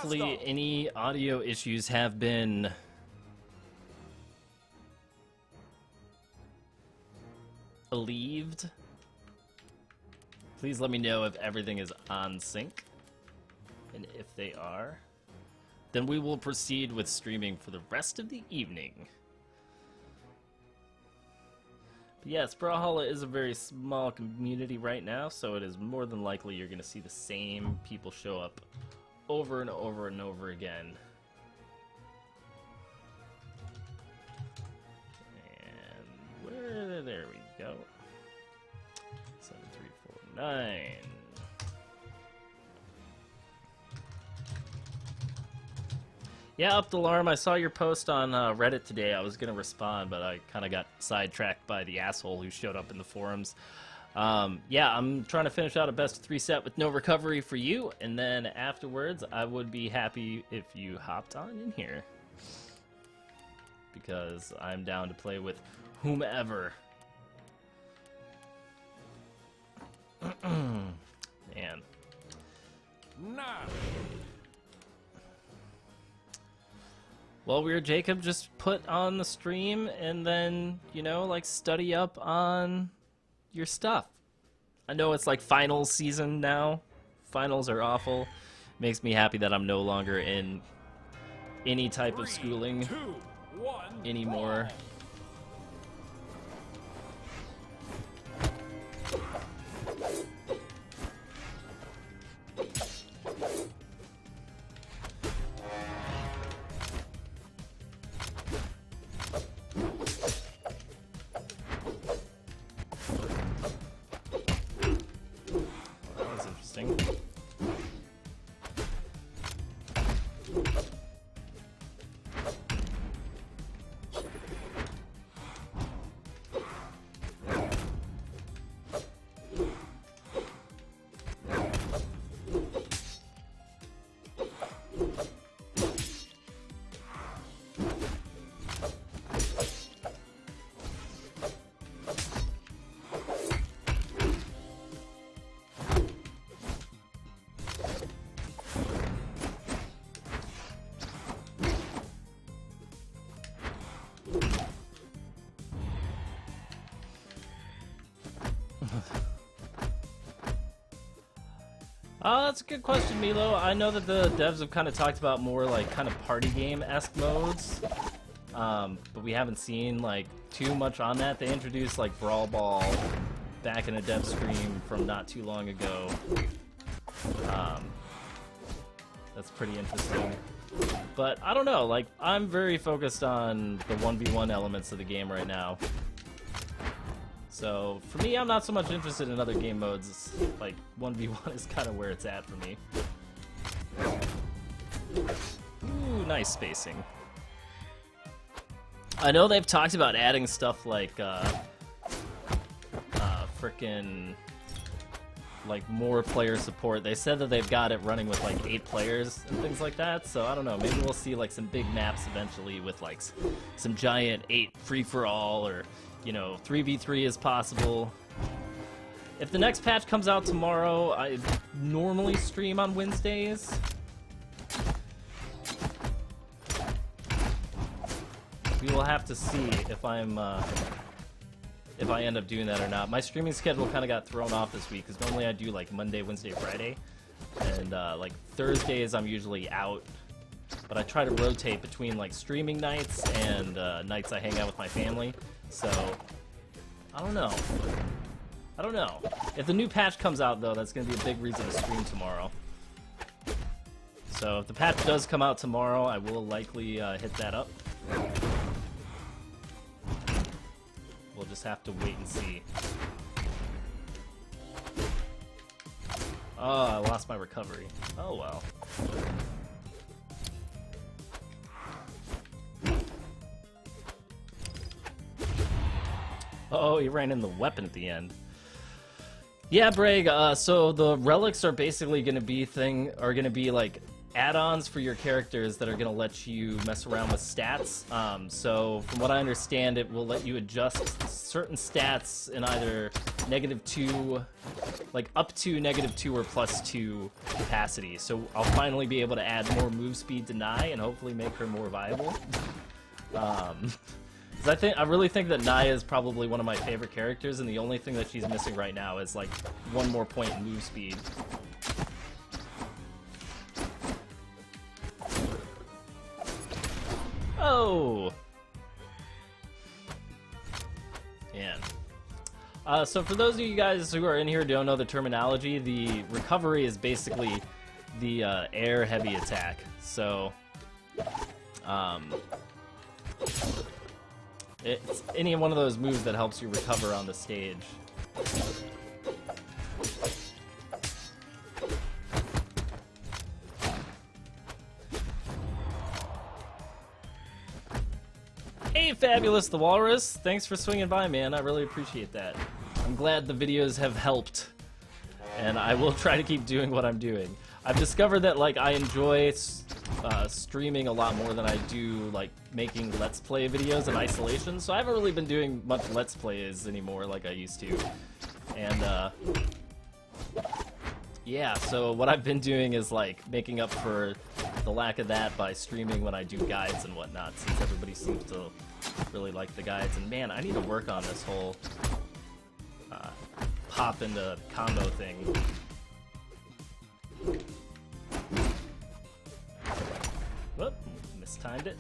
Hopefully any audio issues have been alleviated. Please let me know if everything is on sync. And if they are, then we will proceed with streaming for the rest of the evening. But yes, Brawlhalla is a very small community right now, so it is more than likely you're going to see the same people show up over and over and over again. And there we go. 7349. Yeah, Up the Alarm, I saw your post on Reddit today. I was going to respond, but I kind of got sidetracked by the asshole who showed up in the forums. Yeah, I'm trying to finish out a best of 3 set with no recovery for you, and then afterwards, I would be happy if you hopped on in here. Because I'm down to play with whomever. Man. Nah. Well, Weird Jacob, just put on the stream and then, you know, like, study up on your stuff. I know it's like finals season now. Finals are awful. Makes me happy that I'm no longer in any type of schooling anymore. That's a good question, Milo. I know that the devs have kind of talked about more like kind of party game-esque modes, but we haven't seen like too much on that. They introduced like Brawl Ball back in a dev stream from not too long ago. That's pretty interesting. But I don't know, like I'm very focused on the 1v1 elements of the game right now. So, for me, I'm not so much interested in other game modes. It's like, 1v1 is kind of where it's at for me. Ooh, nice spacing. I know they've talked about adding stuff like, frickin', like, more player support. They said that they've got it running with, like, 8 players and things like that. So, I don't know, maybe we'll see, like, some big maps eventually with, like, some giant 8 free-for-all or... You know, 3v3 is possible. If the next patch comes out tomorrow, I normally stream on Wednesdays. We will have to see if if I end up doing that or not. My streaming schedule kind of got thrown off this week because normally I do like Monday, Wednesday, Friday, and like Thursdays I'm usually out. But I try to rotate between like streaming nights and nights I hang out with my family. So, I don't know. I don't know. If the new patch comes out, though, that's going to be a big reason to stream tomorrow. So, if the patch does come out tomorrow, I will likely hit that up. We'll just have to wait and see. Oh, I lost my recovery. Oh, well. Oh, he ran in the weapon at the end. Yeah, Bragg, so the relics are basically going to be like add-ons for your characters that are going to let you mess around with stats. So from what I understand, it will let you adjust certain stats in either -2 like up to -2 or +2 capacity. So I'll finally be able to add more move speed to Nai and hopefully make her more viable. 'Cause I really think that Nai is probably one of my favorite characters, and the only thing that she's missing right now is like one more point in move speed. Oh! Man. So for those of you guys who are in here who don't know the terminology, the recovery is basically the air heavy attack. So, it's any one of those moves that helps you recover on the stage. Hey, Fabulous the Walrus! Thanks for swinging by, man. I really appreciate that. I'm glad the videos have helped, and I will try to keep doing what I'm doing. I've discovered that like I enjoy streaming a lot more than I do like making Let's Play videos in isolation, so I haven't really been doing much Let's Plays anymore like I used to. And yeah, so what I've been doing is like making up for the lack of that by streaming when I do guides and whatnot, since everybody seems to really like the guides. And man, I need to work on this whole pop into combo thing. Whoop, mistimed it.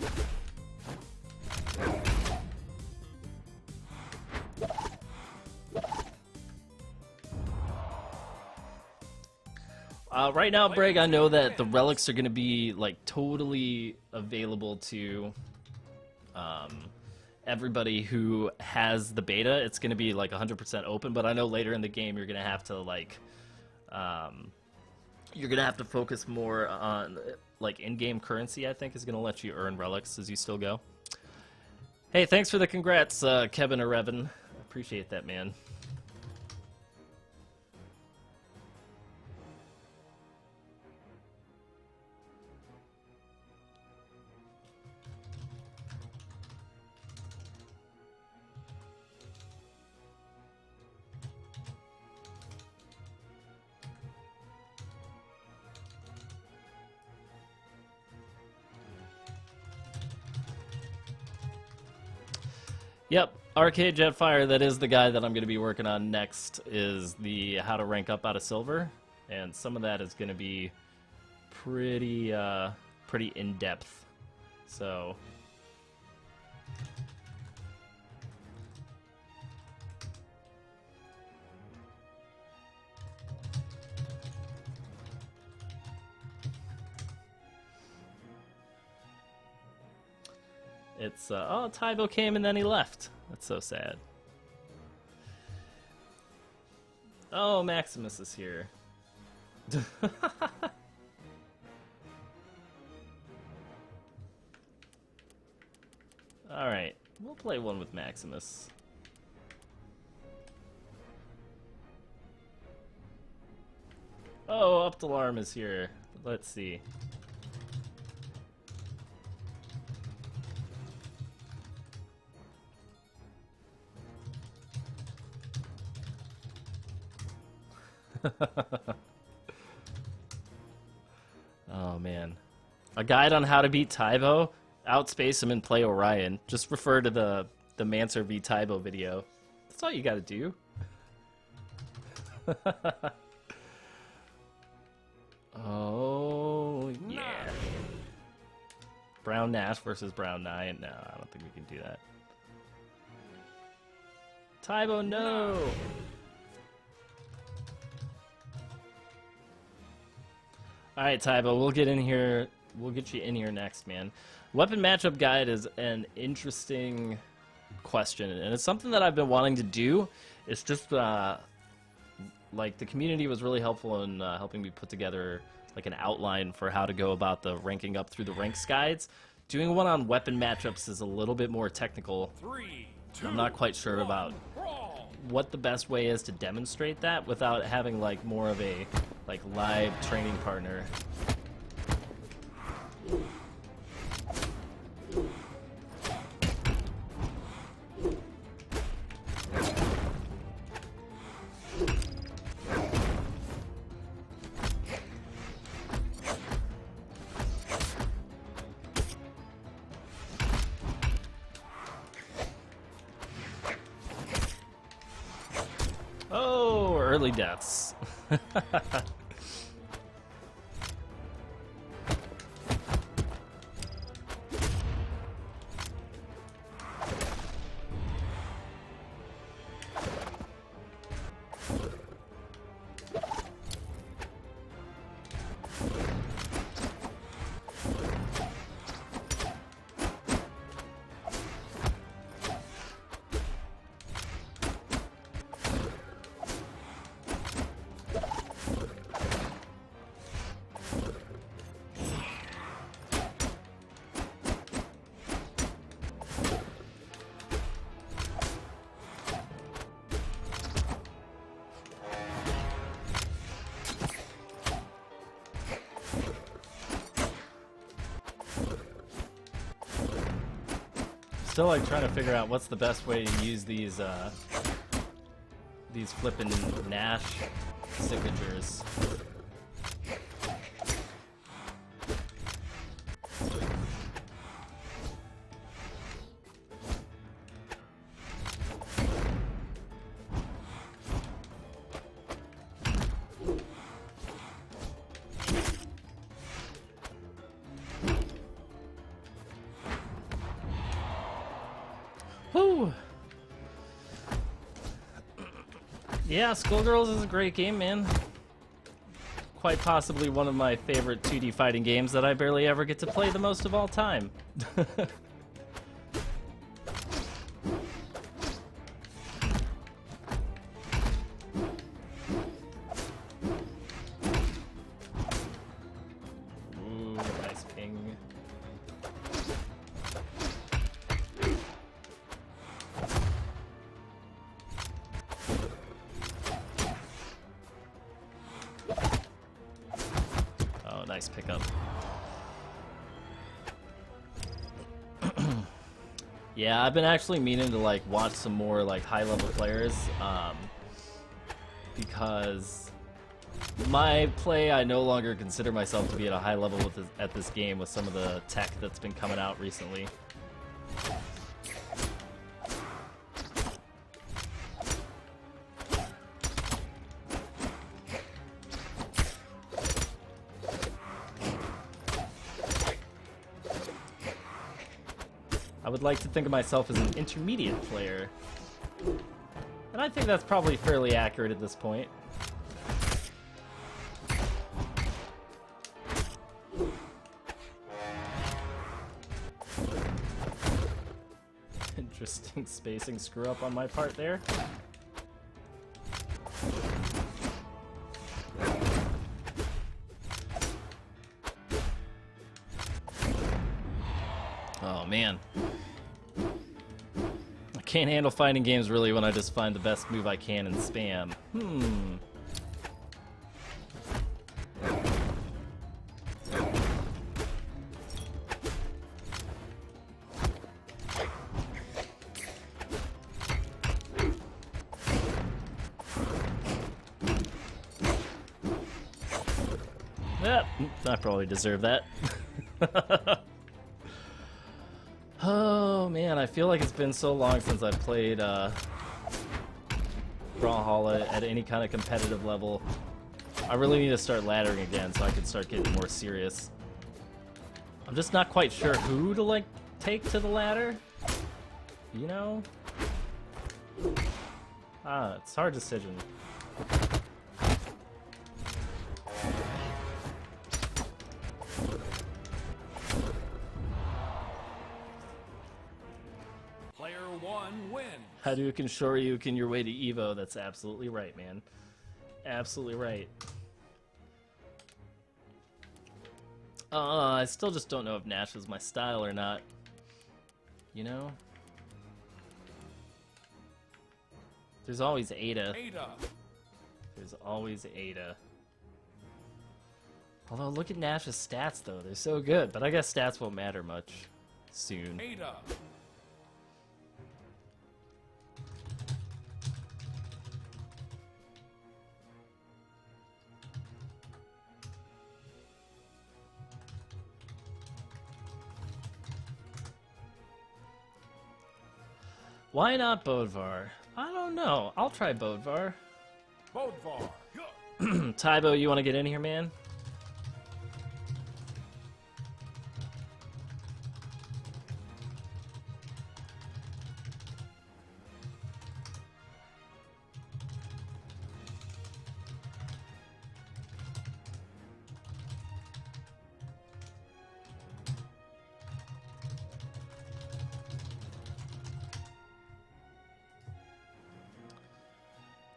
Right now, Brig, I know that the relics are going to be like totally available to everybody who has the beta. It's going to be like 100% open, but I know later in the game you're going to have to like focus more on like in-game currency. I think is going to let you earn relics as you still go. Hey, thanks for the congrats, Kevin or Revan. Appreciate that, man. Yep, Arcade Jetfire, that is the guy that I'm going to be working on next, is the how to rank up out of silver, and some of that is going to be pretty in-depth, so... It's, oh, Tybo came and then he left. That's so sad. Oh, Maximus is here. Alright, we'll play one with Maximus. Oh, Updalarm is here. Let's see. Oh man, a guide on how to beat Tybo? Outspace him and play Orion. Just refer to the Mancer v Tybo video. That's all you gotta do. Oh yeah. Brown Nash versus Brown Knight. No, I don't think we can do that. Tybo, no! Alright, Tybo, we'll get in here. We'll get you in here next, man. Weapon matchup guide is an interesting question, and it's something that I've been wanting to do. It's just, like, the community was really helpful in helping me put together, like, an outline for how to go about the ranking up through the ranks guides. Doing one on weapon matchups is a little bit more technical. 3, 2, I'm not quite sure about what the best way is to demonstrate that without having, like, more of a like live training partner. early deaths. Still like trying to figure out what's the best way to use these flippin' Nash signatures. Whew. Yeah, Skullgirls is a great game, man. Quite possibly one of my favorite 2D fighting games that I barely ever get to play the most of all time. Ooh, nice ping. Nice pickup. Yeah, I've been actually meaning to like watch some more like high-level players, because my play, I no longer consider myself to be at a high level with at this game with some of the tech that's been coming out recently. I would like to think of myself as an intermediate player. And I think that's probably fairly accurate at this point. Interesting spacing screw up on my part there. Oh man. I can't handle fighting games really when I just find the best move I can and spam. Yep, I probably deserve that. Oh man, I feel like it's been so long since I've played Brawlhalla at any kind of competitive level. I really need to start laddering again so I can start getting more serious. I'm just not quite sure who to like take to the ladder. You know? It's a hard decision. Hadouken, Shoryuken, your way to Evo. That's absolutely right, man. Absolutely right. I still just don't know if Nash is my style or not. You know? There's always Ada. There's always Ada. Although, look at Nash's stats, though. They're so good. But I guess stats won't matter much soon. Ada. Why not Bodvar? I don't know. I'll try Bodvar. Bodvar. Tybo, you want to get in here, man?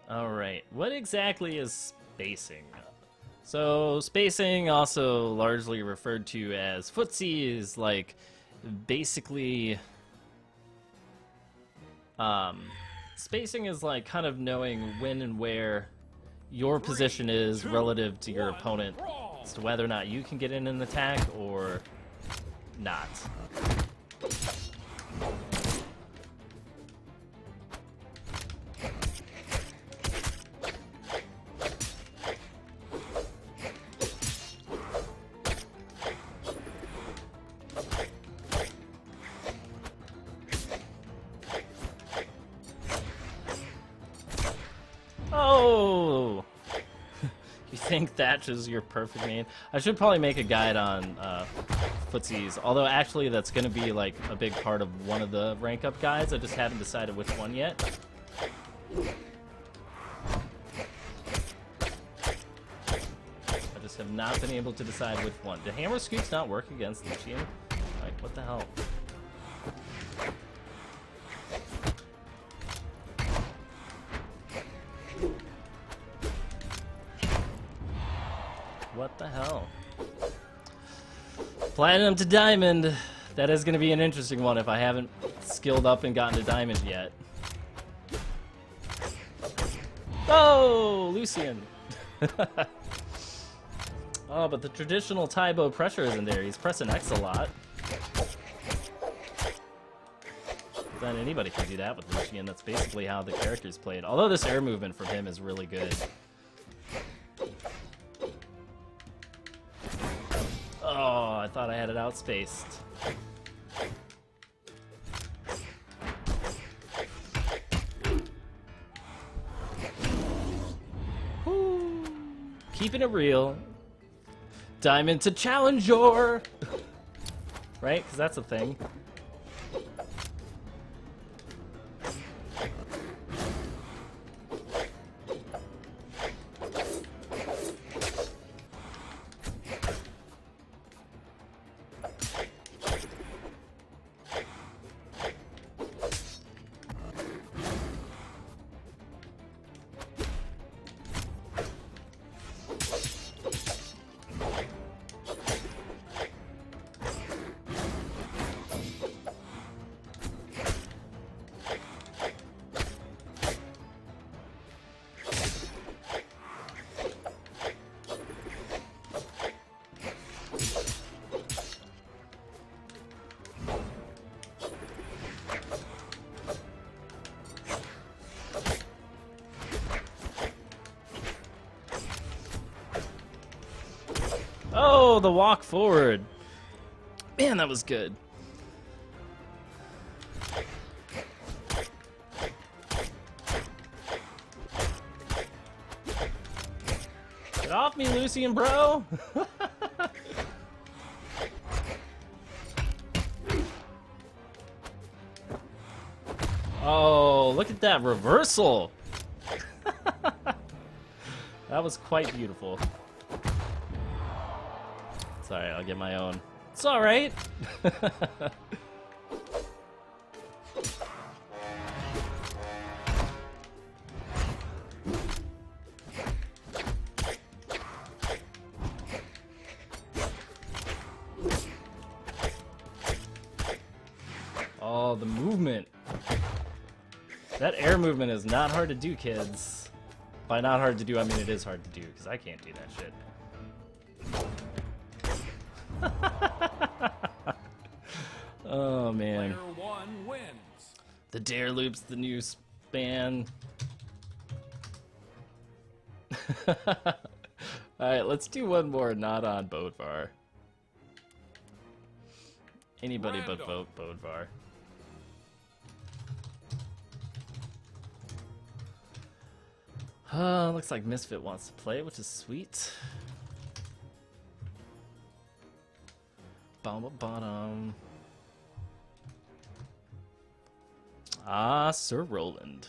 Alright, what exactly is spacing? So, spacing, also largely referred to as footsie, is like basically. Spacing is like kind of knowing when and where your position is relative to your opponent as to whether or not you can get in an attack or not. Oh! You think Thatch is your perfect main? I should probably make a guide on footsies, although actually that's going to be like a big part of one of the rank up guides. I just haven't decided which one yet. I just have not been able to decide which one. Do hammer scoops not work against Lucian? Like, what the hell? What the hell? Platinum to diamond. That is going to be an interesting one if I haven't skilled up and gotten to diamond yet. Oh, Lucian. Oh, but the traditional Tybo pressure isn't there. He's pressing X a lot. Then anybody can do that with Lucian. That's basically how the character's played. Although this air movement from him is really good. Oh, I thought I had it outspaced. Woo. Keeping it real. Diamond to Challenger! Right? Because that's a thing. Oh, the walk forward. Man, that was good. Get off me, Lucian, bro. Oh, look at that reversal. That was quite beautiful. Sorry, I'll get my own. It's alright! Oh, the movement. That air movement is not hard to do, kids. By not hard to do, I mean it is hard to do, because I can't do that shit. Oh man. Player one wins. The Dare Loop's the new span. Alright, let's do one more not on Bodvar. Anybody but Bodvar. Looks like Misfit wants to play, which is sweet. Bottom. Ah, Sir Roland.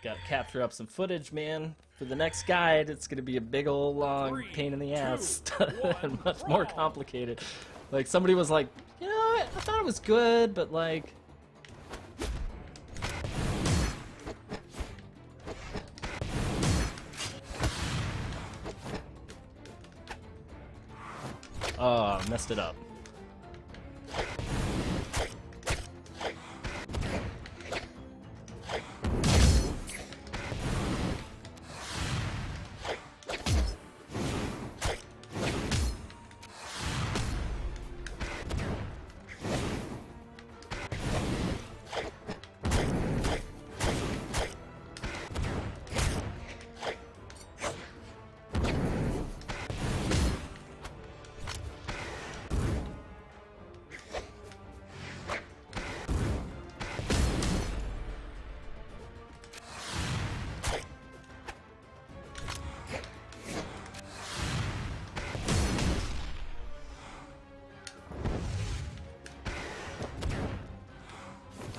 Gotta capture up some footage, man. For the next guide, it's gonna be a big ol' long pain in the ass and much more complicated. Like, somebody was like, you know, I thought it was good, but like... Oh, messed it up.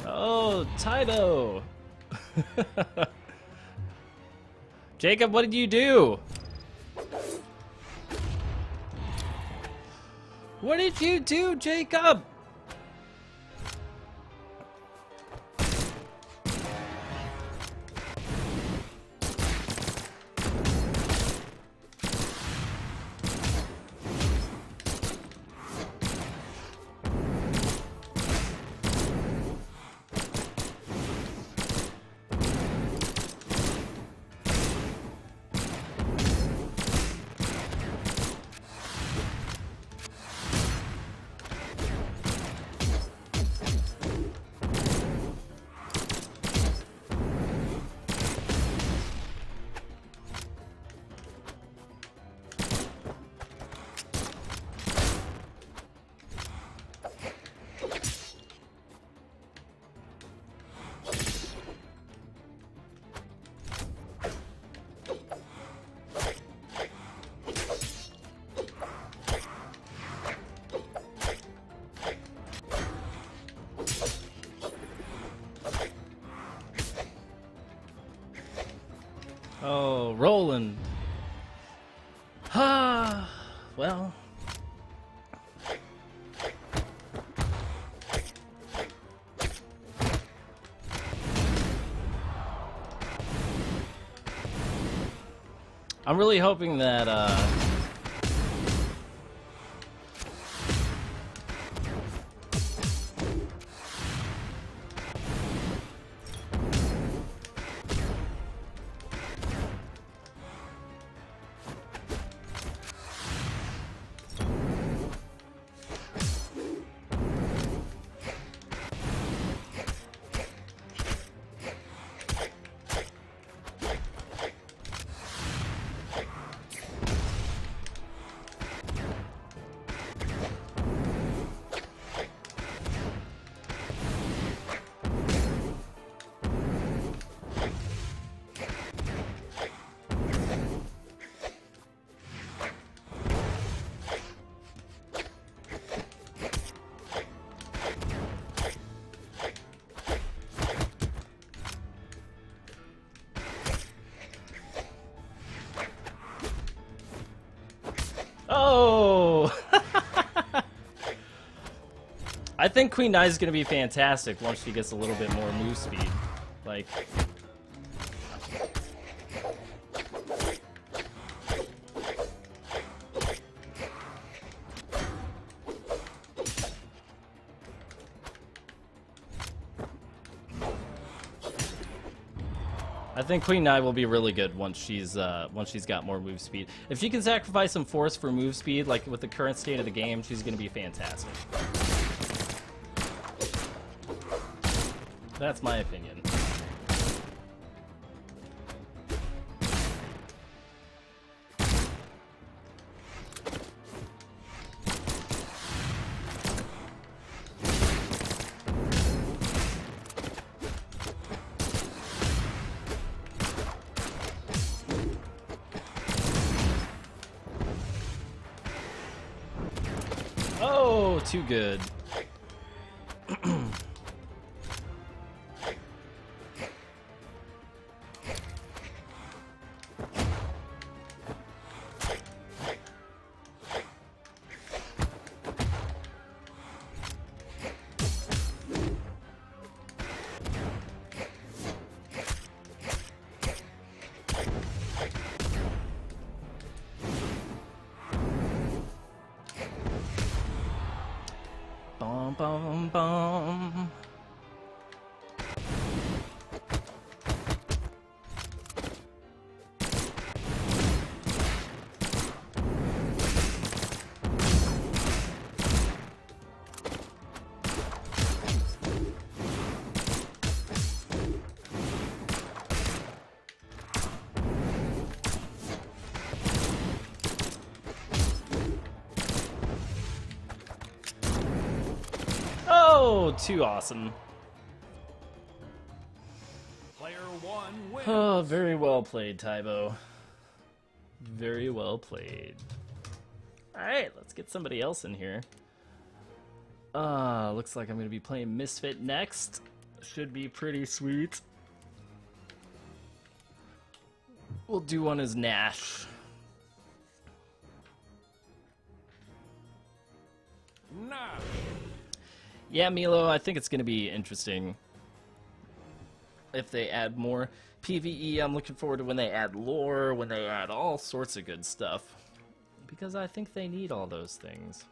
Oh, Tydo! Jacob, what did you do? What did you do, Jacob? Oh, Roland. Ah, well. I'm really hoping that, oh! I think Queen Nai is going to be fantastic once she gets a little bit more move speed. Like... I think Queen Nai will be really good once she's got more move speed. If she can sacrifice some force for move speed, like with the current state of the game, she's going to be fantastic. That's my opinion. Oh, too good. Bum bum bum. Oh, too awesome. Player one wins. Oh, very well played, Tybo. Very well played. Alright, let's get somebody else in here. Looks like I'm gonna be playing Misfit next. Should be pretty sweet. We'll do one as Nash. Nash. Yeah, Milo, I think it's going to be interesting if they add more PvE. I'm looking forward to when they add lore, when they add all sorts of good stuff. Because I think they need all those things.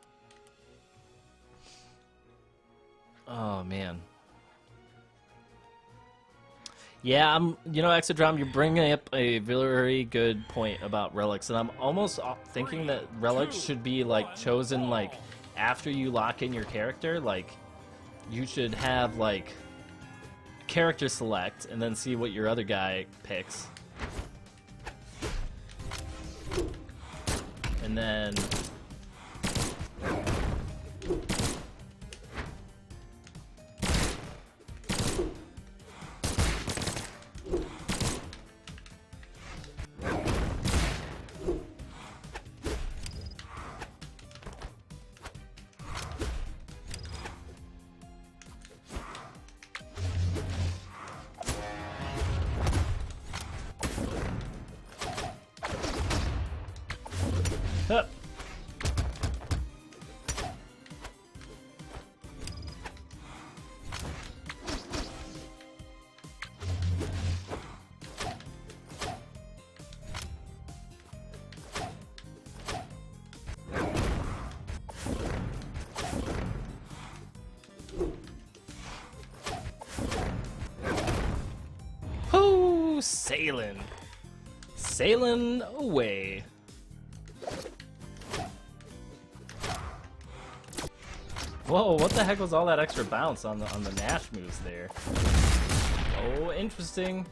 Oh, man. Yeah, you know, Exodrom, you're bringing up a very good point about relics, and I'm almost thinking that relics should be, like, chosen, like, after you lock in your character, like, you should have, like, character select and then see what your other guy picks. And then... Hup. Whoo, sailing. Sailing away. Whoa, what the heck was all that extra bounce on the Nash moves there? Oh, interesting.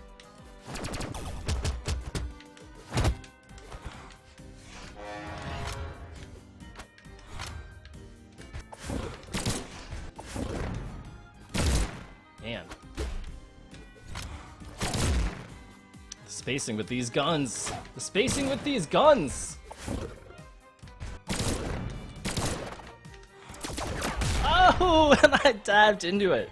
Man. The spacing with these guns. The spacing with these guns. Oh, and I dived into it.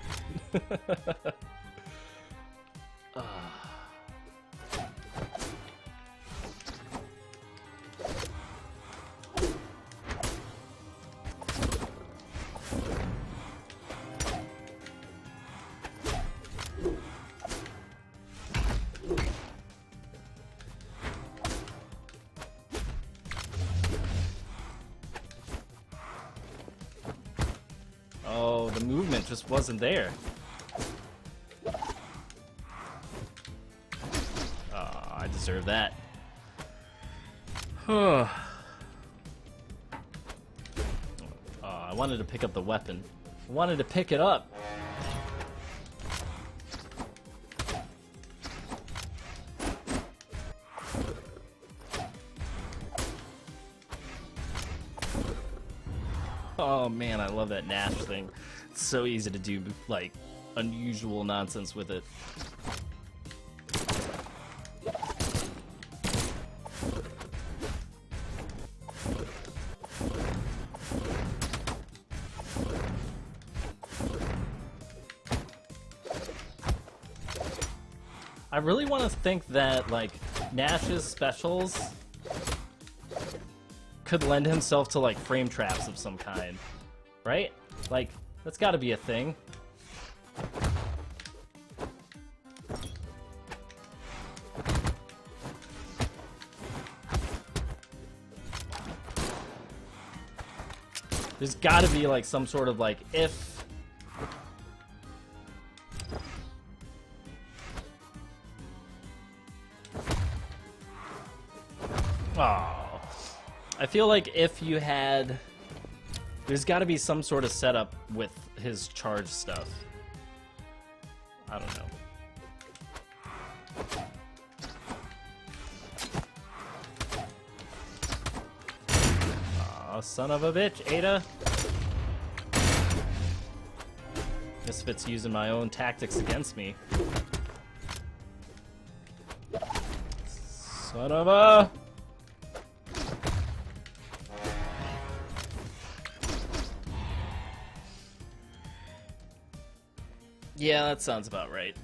Oh, the movement just wasn't there. Oh, I deserve that. I wanted to pick up the weapon. I wanted to pick it up. Oh man, I love that Nash thing. It's so easy to do, like, unusual nonsense with it. I really want to think that, like, Nash's specials could lend himself to, like, frame traps of some kind. Right? Like, that's gotta be a thing. There's gotta be, like, some sort of, like, if... Oh, I feel like if you had... There's got to be some sort of setup with his charge stuff. I don't know. Aw, son of a bitch, Ada. Misfit's using my own tactics against me. Son of a... Yeah, that sounds about right.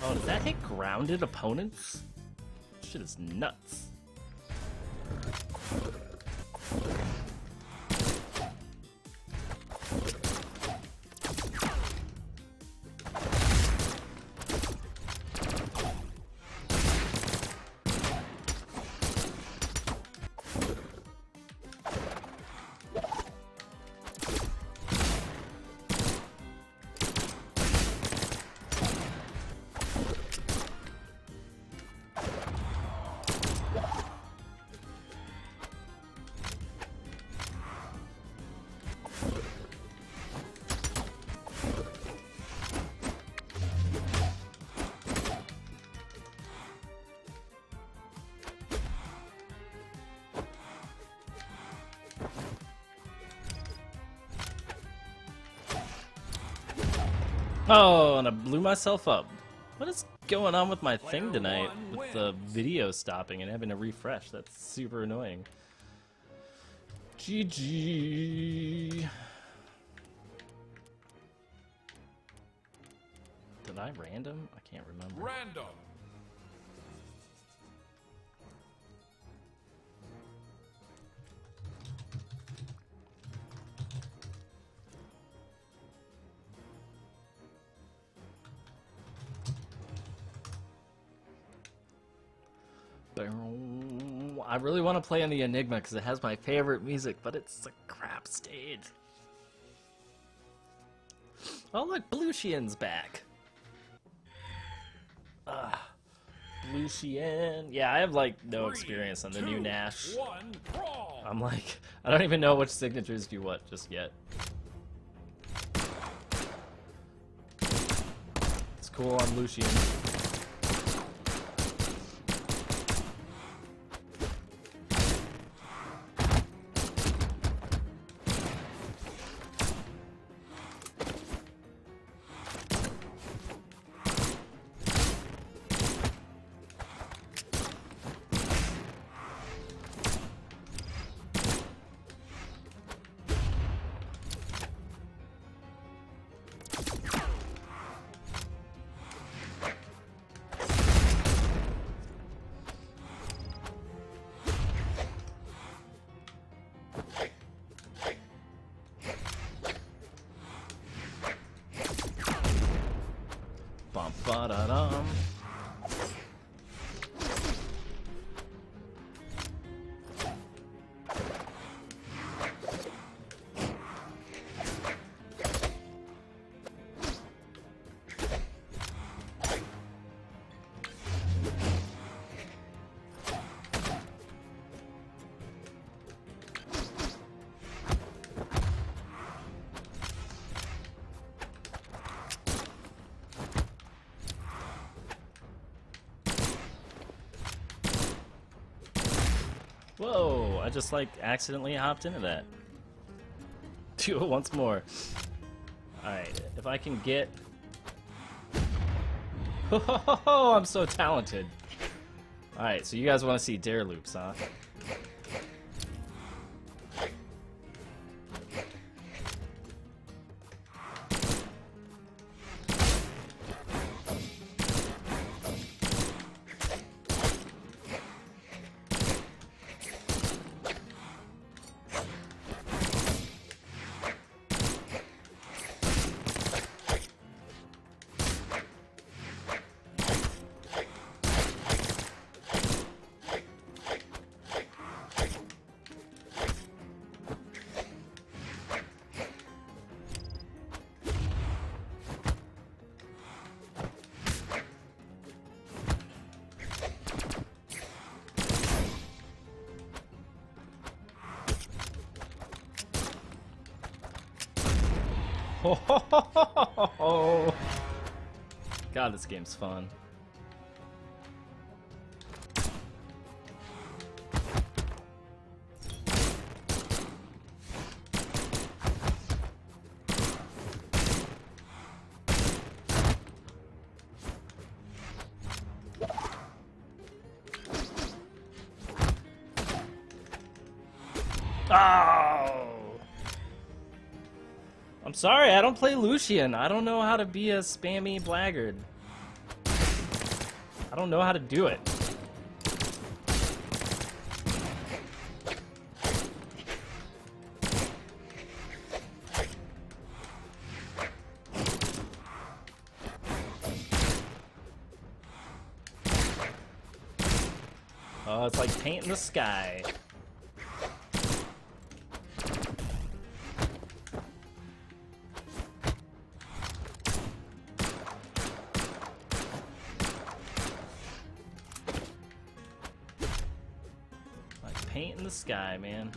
Oh, does that hit grounded opponents? Shit is nuts. Oh, and I blew myself up. What is going on with my thing tonight with the video stopping and having to refresh? That's super annoying. GG. Did I random? I can't remember. Random. I really want to play on the Enigma because it has my favorite music, but it's a crap stage. Oh look, Blucian's back. Blucian. Yeah, I have like no experience on the new Nash. I'm like, I don't even know which signatures do what just yet. It's cool on Lucian. Ba-da-dum. Whoa, I just like accidentally hopped into that. Do it once more. Alright, if I can get... Oh, I'm so talented. Alright, so you guys want to see dare loops, huh? Oh, God, this game's fun. Oh! I'm sorry, I don't play Lucian. I don't know how to be a spammy blackguard. I don't know how to do it. Oh, it's like paint in the sky. Paint in the sky, man.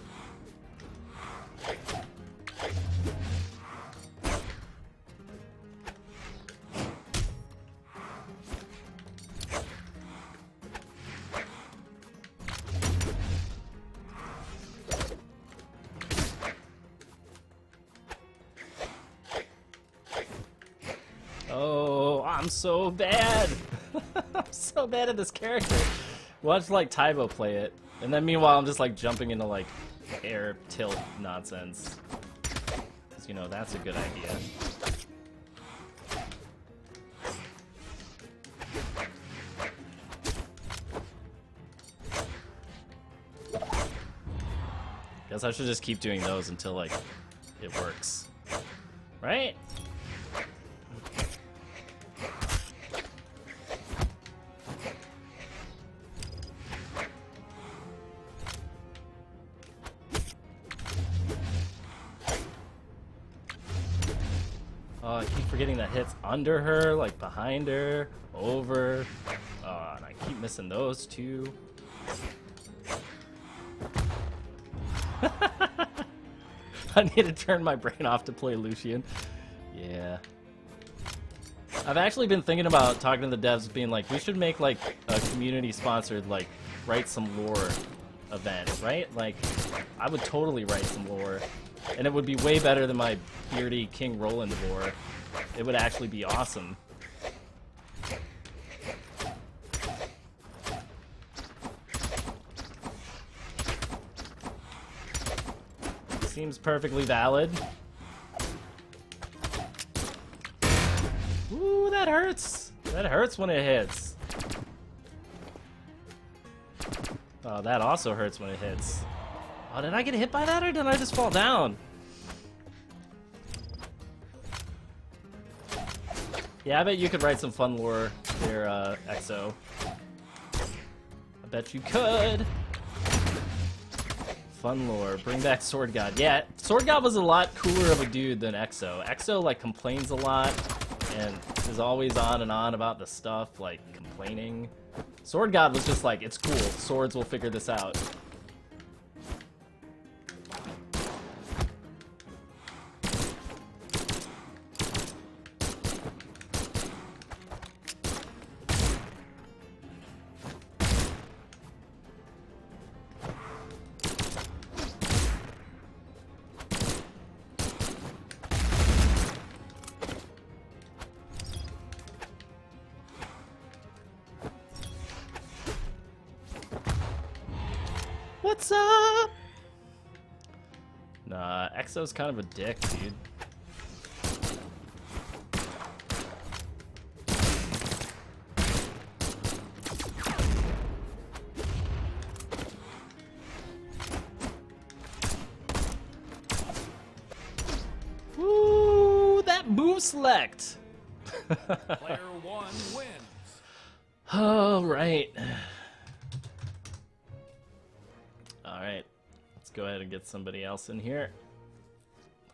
Oh, I'm so bad. I'm so bad at this character. Watch like Tybo play it. And then meanwhile, I'm just like jumping into like air tilt nonsense. Because, you know, that's a good idea. Guess I should just keep doing those until like it works. Right? Oh, I keep forgetting that hits under her, like behind her, over. Oh, and I keep missing those too. I need to turn my brain off to play Lucian. Yeah. I've actually been thinking about talking to the devs, being like, we should make like a community-sponsored, like, write some lore event, right? Like, I would totally write some lore. And it would be way better than my beardy King Roland lore. It would actually be awesome. Seems perfectly valid. Ooh, that hurts. That hurts when it hits. Oh, that also hurts when it hits. Oh, did I get hit by that or did I just fall down? Yeah, I bet you could write some fun lore there, EXO. I bet you could. Fun lore. Bring back Sword God. Yeah, Sword God was a lot cooler of a dude than EXO. EXO, like, complains a lot and is always on and on about the stuff, like, complaining. Sword God was just like, it's cool. Swords will figure this out. What's up? Nah, Exo's kind of a dick, dude. Woo, that move select. Player one wins. Oh, right. Alright. Let's go ahead and get somebody else in here.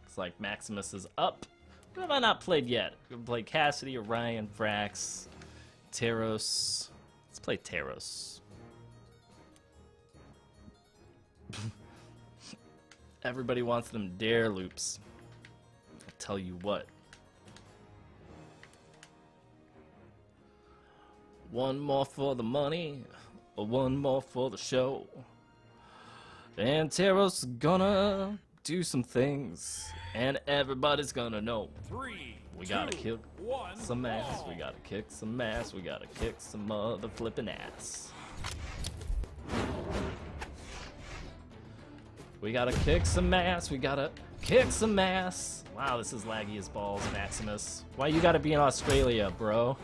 Looks like Maximus is up. What have I not played yet? We're gonna play Cassidy, Orion, Frax, Teros. Let's play Teros. Everybody wants them dare loops. I'll tell you what. One more for the money, or one more for the show. And Teros gonna do some things, and everybody's gonna know. 3, We gotta 2, kick 1, some ass, ball. we gotta kick some ass, we gotta kick some mother flipping ass. We gotta kick some ass, we gotta kick some ass. Wow, this is laggy as balls, Maximus. Why you gotta be in Australia, bro?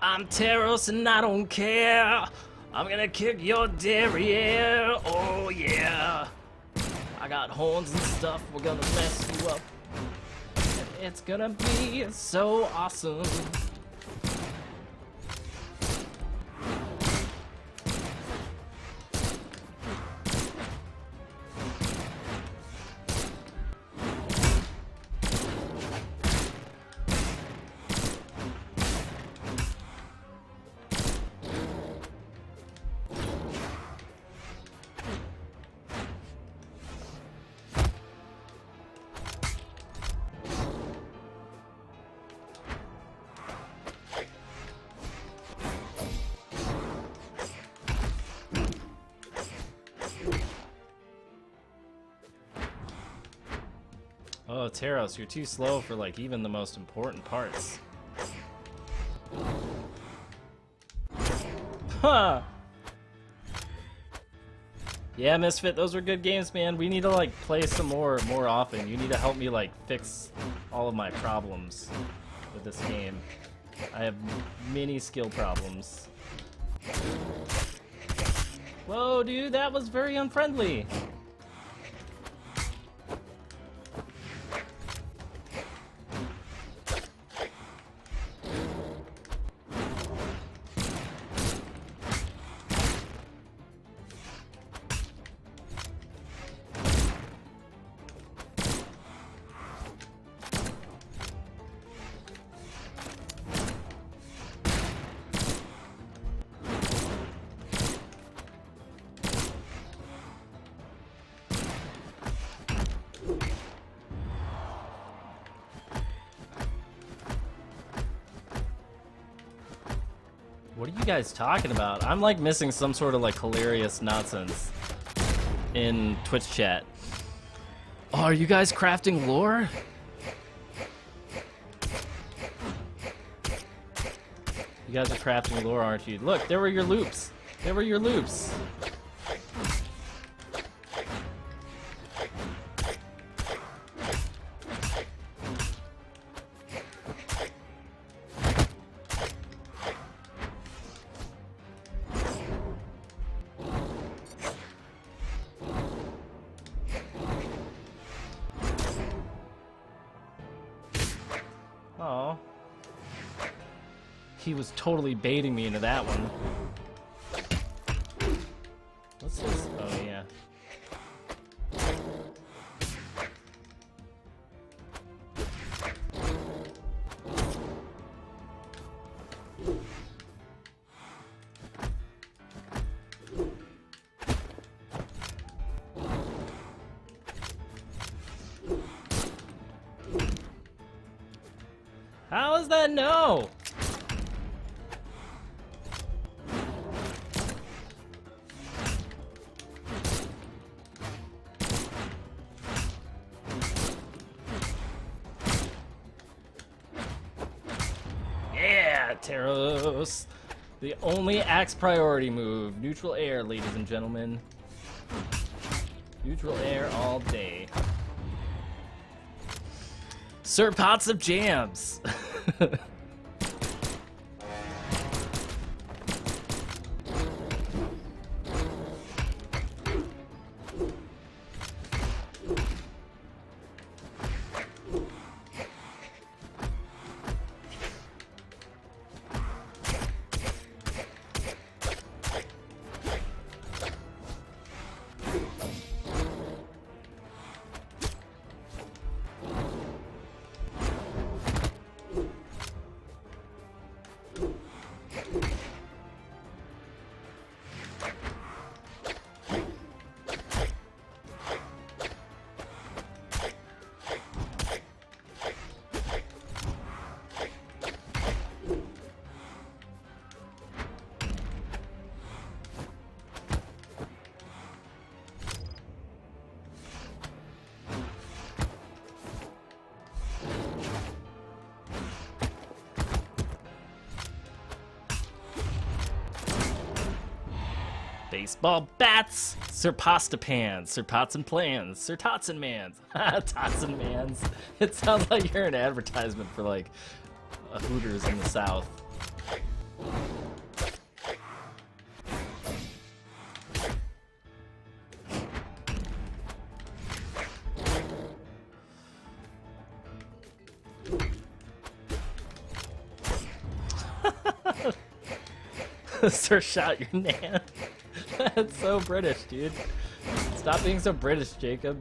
I'm Teros and I don't care. I'm gonna kick your derriere. Oh yeah. I got horns and stuff. We're gonna mess you up. And it's gonna be so awesome. Oh, Teros, you're too slow for like even the most important parts. Huh. Yeah, Misfit, those were good games, man. We need to like play some more often. You need to help me like fix all of my problems with this game. I have many skill problems. Whoa, dude, that was very unfriendly. What are you guys talking about? I'm like missing some sort of like hilarious nonsense in Twitch chat. Oh, are you guys crafting lore? You guys are crafting lore, aren't you? Look, there were your loops. There were your loops. Oh. He was totally baiting me into that one. What's this? Oh, yeah. How is that no? Teros. The only axe priority move. Neutral air, ladies and gentlemen. Neutral air all day. Sir Pots of Jams. Baseball bats, Sir Pasta Pans, Sir Pots and Plans, Sir Tots and Mans, Tots and Mans. It sounds like you're an advertisement for like a Hooters in the South. Sir Shot Your Nan. That's so British, dude. Stop being so British, Jacob.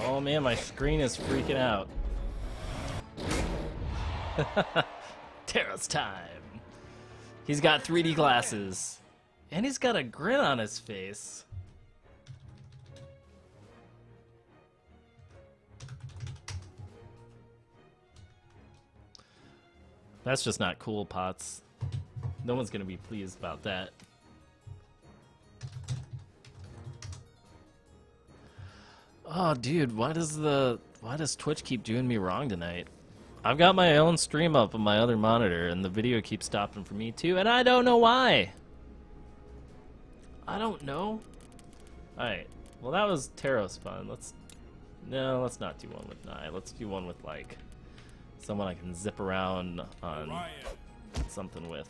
Oh man, my screen is freaking out. Teros time. He's got 3D glasses. And he's got a grin on his face. That's just not cool, Pots. No one's gonna be pleased about that. Oh, dude, why does Twitch keep doing me wrong tonight? I've got my own stream up on my other monitor, and the video keeps stopping for me too, and I don't know why. I don't know. Alright, well that was Teros fun. Let's not do one with Nai. Let's do one with, like, someone I can zip around on something with.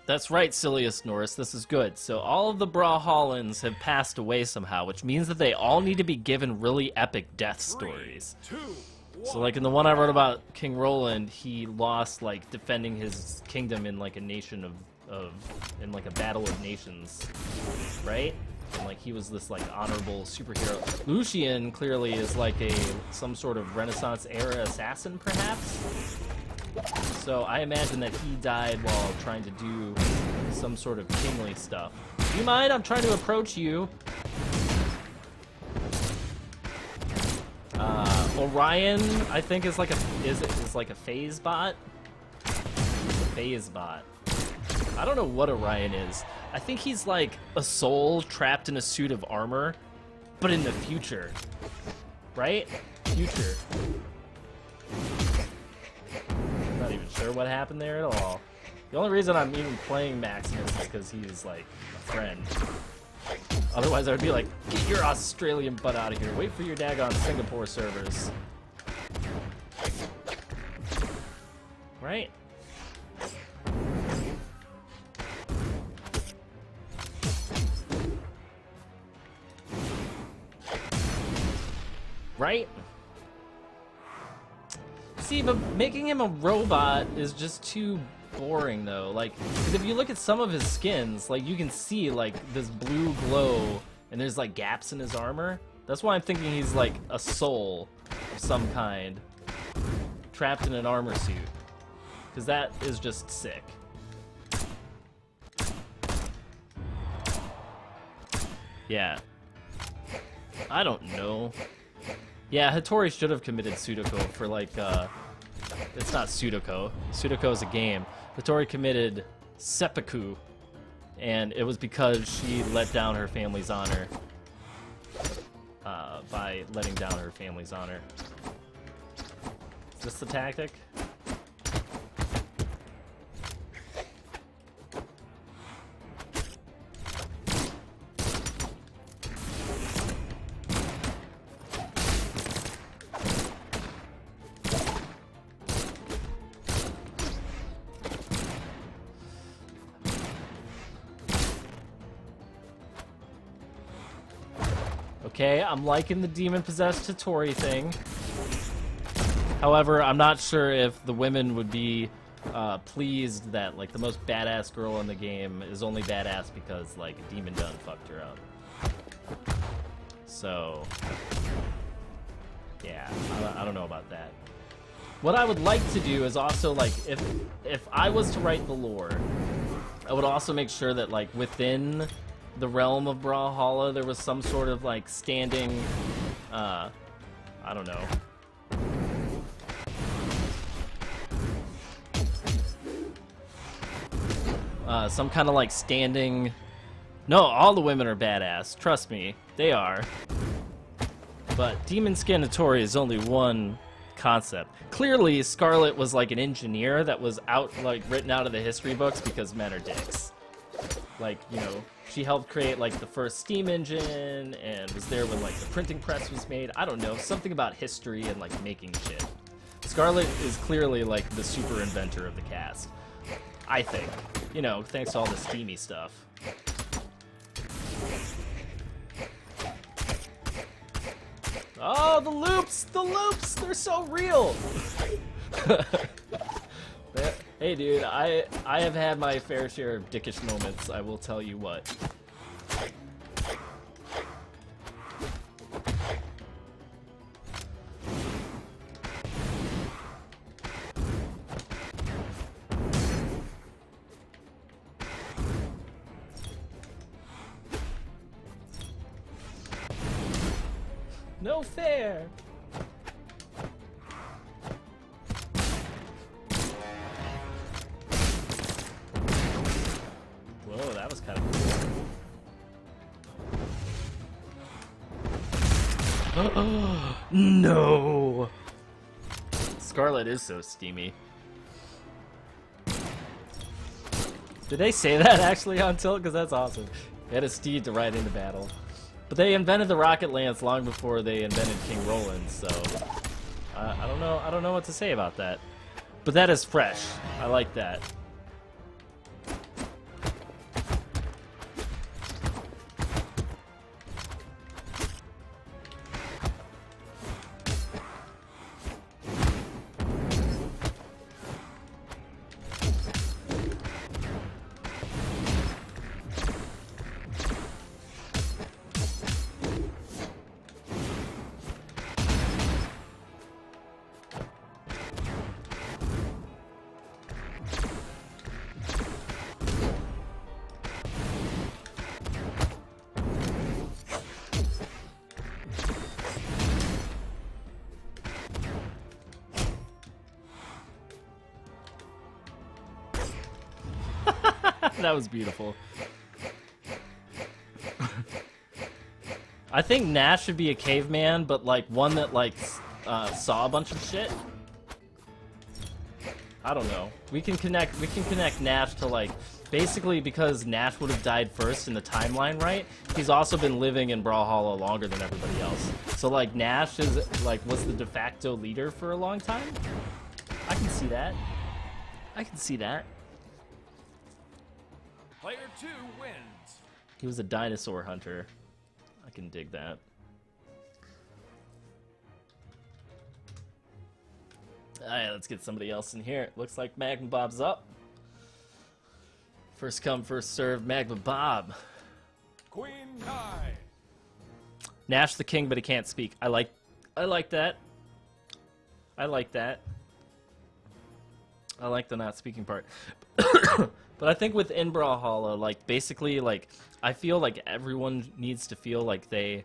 That's right, Silius Norris, this is good. So all of the Brawlhallans have passed away somehow, which means that they all need to be given really epic death stories. 3, 2, So like in the one I wrote about King Roland, he lost like defending his kingdom in like a nation in like a battle of nations, right? And like he was this like honorable superhero. Lucian clearly is like some sort of Renaissance era assassin, perhaps. So I imagine that he died while trying to do some sort of kingly stuff. Do you mind? I'm trying to approach you. Orion, I think, is like a phase bot. Phase bot. I don't know what Orion is. I think he's like a soul trapped in a suit of armor, but in the future, right? Future. I'm not even sure what happened there at all. The only reason I'm even playing Maximus is because he's like a friend. Otherwise I would be like, get your Australian butt out of here. Wait for your daggone Singapore servers. Right? Right? See, but making him a robot is just too boring, though. Like, 'cause if you look at some of his skins, like, you can see, like, this blue glow, and there's, like, gaps in his armor. That's why I'm thinking he's, like, a soul of some kind, trapped in an armor suit. Because that is just sick. Yeah. I don't know. Yeah, Hattori should have committed Sudoku for like, it's not Sudoku. Sudoku is a game. Hattori committed seppuku, and it was because she let down her family's honor. By letting down her family's honor. Is this the tactic? Okay, I'm liking the demon-possessed Hattori thing. However, I'm not sure if the women would be pleased that, like, the most badass girl in the game is only badass because, like, a demon done fucked her up. So, yeah, I don't know about that. What I would like to do is also, like, if I was to write the lore, I would also make sure that, like, within the realm of Brawlhalla, there was some sort of, like, standing, I don't know. Some kind of, like, standing... No, all the women are badass. Trust me, they are. But Demon Skin Hattori is only one concept. Clearly, Scarlet was, like, an engineer that was written out of the history books because men are dicks. Like, you know, she helped create, like, the first steam engine and was there when, like, the printing press was made. I don't know, something about history and, like, making shit. Scarlet is clearly, like, the super inventor of the cast. I think. You know, thanks to all the steamy stuff. Oh, the loops! The loops! They're so real! Hey, dude, I have had my fair share of dickish moments, I will tell you what. No fair! Whoa, that was kind of cool. No! Scarlet is so steamy. Did they say that actually on Tilt? Because that's awesome. They had a steed to ride into battle. But they invented the rocket lance long before they invented King Roland, so I don't know what to say about that. But that is fresh. I like that. That was beautiful. I think Nash should be a caveman, but like one that like saw a bunch of shit. I don't know. We can connect Nash to like basically because Nash would have died first in the timeline, right? He's also been living in Brawlhalla longer than everybody else. So like Nash is like was the de facto leader for a long time. I can see that. I can see that. Player 2 wins. He was a dinosaur hunter. I can dig that. Alright, let's get somebody else in here. Looks like Magma Bob's up. First come, first served, Magma Bob. Queen Kai. Nash the king, but he can't speak. I like that. I like that. I like the not speaking part. But I think within Brawlhalla, like, basically, like, I feel like everyone needs to feel like they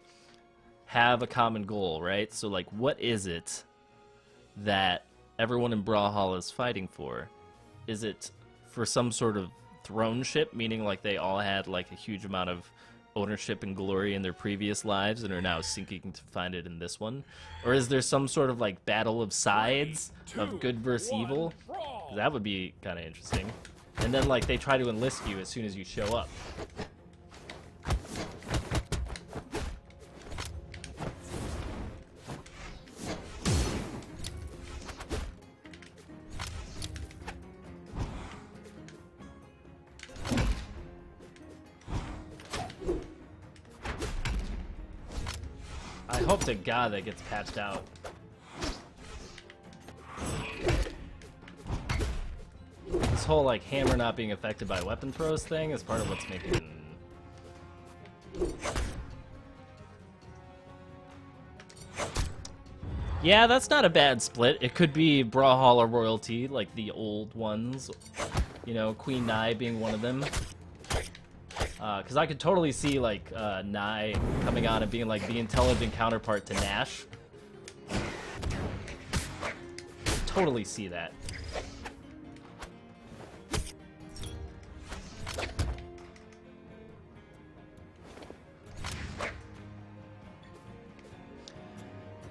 have a common goal, right? So, like, what is it that everyone in Brawlhalla is fighting for? Is it for some sort of throneship, meaning, like, they all had, like, a huge amount of ownership and glory in their previous lives and are now seeking to find it in this one? Or is there some sort of, like, battle of sides of good versus evil? That would be kind of interesting. And then, like, they try to enlist you as soon as you show up. I hope to God that gets patched out. This whole, like, hammer not being affected by weapon throws thing is part of what's making... Yeah, that's not a bad split. It could be Brawlhalla royalty, like the old ones. You know, Queen Nai being one of them. Because I could totally see, like, Nai coming on and being, like, the intelligent counterpart to Nash. Totally see that.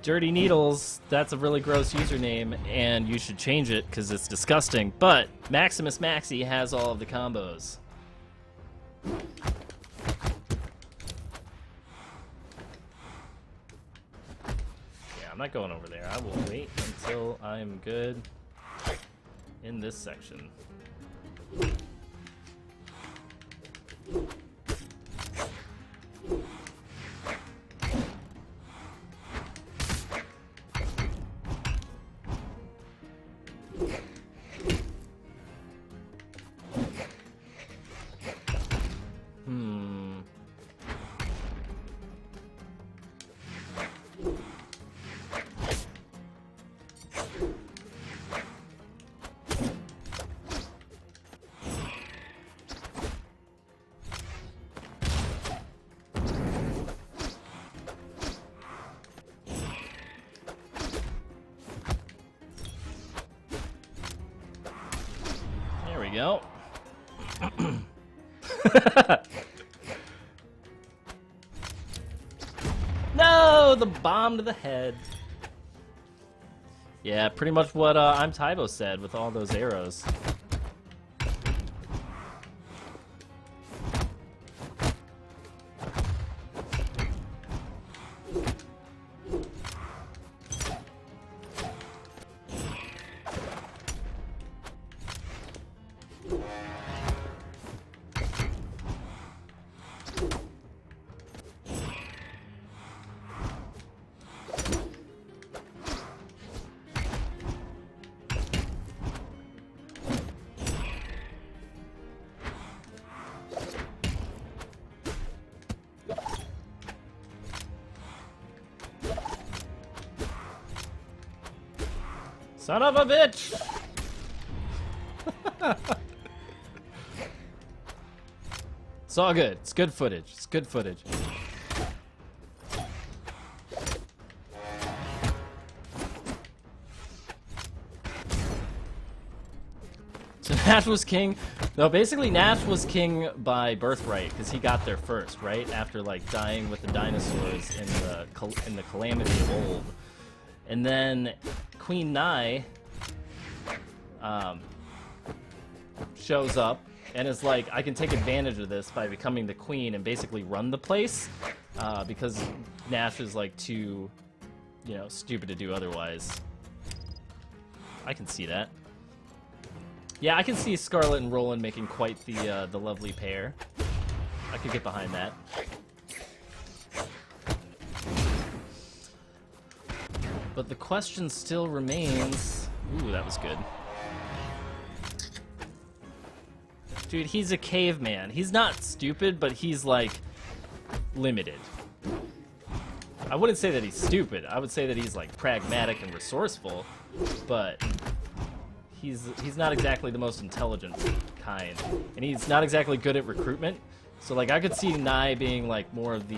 Dirty Needles, that's a really gross username, and you should change it because it's disgusting. But Maximus Maxi has all of the combos. Yeah, I'm not going over there. I will wait until I'm good in this section. There we go. No, the bomb to the head. Yeah, pretty much what I'm Tybo said with all those arrows. Son of a bitch! It's all good. It's good footage. It's good footage. So Nash was king. No, basically Nash was king by birthright because he got there first, right? After like dying with the dinosaurs in the Calamity of old. And then Queen Nai shows up and is like, I can take advantage of this by becoming the queen and basically run the place because Nash is like too, you know, stupid to do otherwise. I can see that. Yeah, I can see Scarlet and Roland making quite the lovely pair. I could get behind that. But the question still remains... Ooh, that was good. Dude, he's a caveman. He's not stupid, but he's, like, limited. I wouldn't say that he's stupid. I would say that he's, like, pragmatic and resourceful, but he's not exactly the most intelligent kind. And he's not exactly good at recruitment. So, like, I could see Nai being, like, more of the,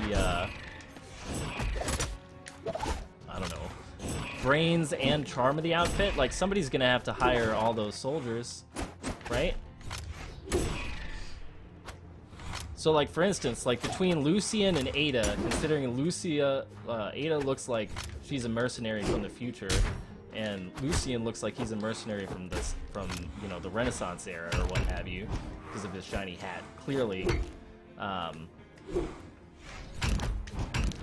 I don't know, brains and charm of the outfit. Like, somebody's gonna have to hire all those soldiers, right? So, like, for instance, like, between Lucian and Ada, considering Ada looks like she's a mercenary from the future, and Lucian looks like he's a mercenary from you know, the Renaissance era or what have you, because of his shiny hat. Clearly,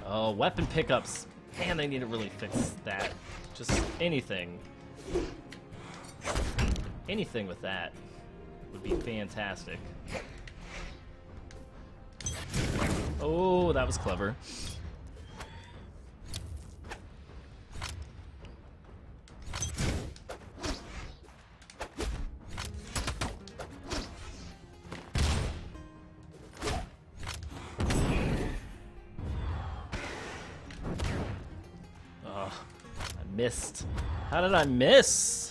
oh, weapon pickups. Man, they need to really fix that. Just anything. Anything with that would be fantastic. Oh, that was clever. Oh, I missed. How did I miss?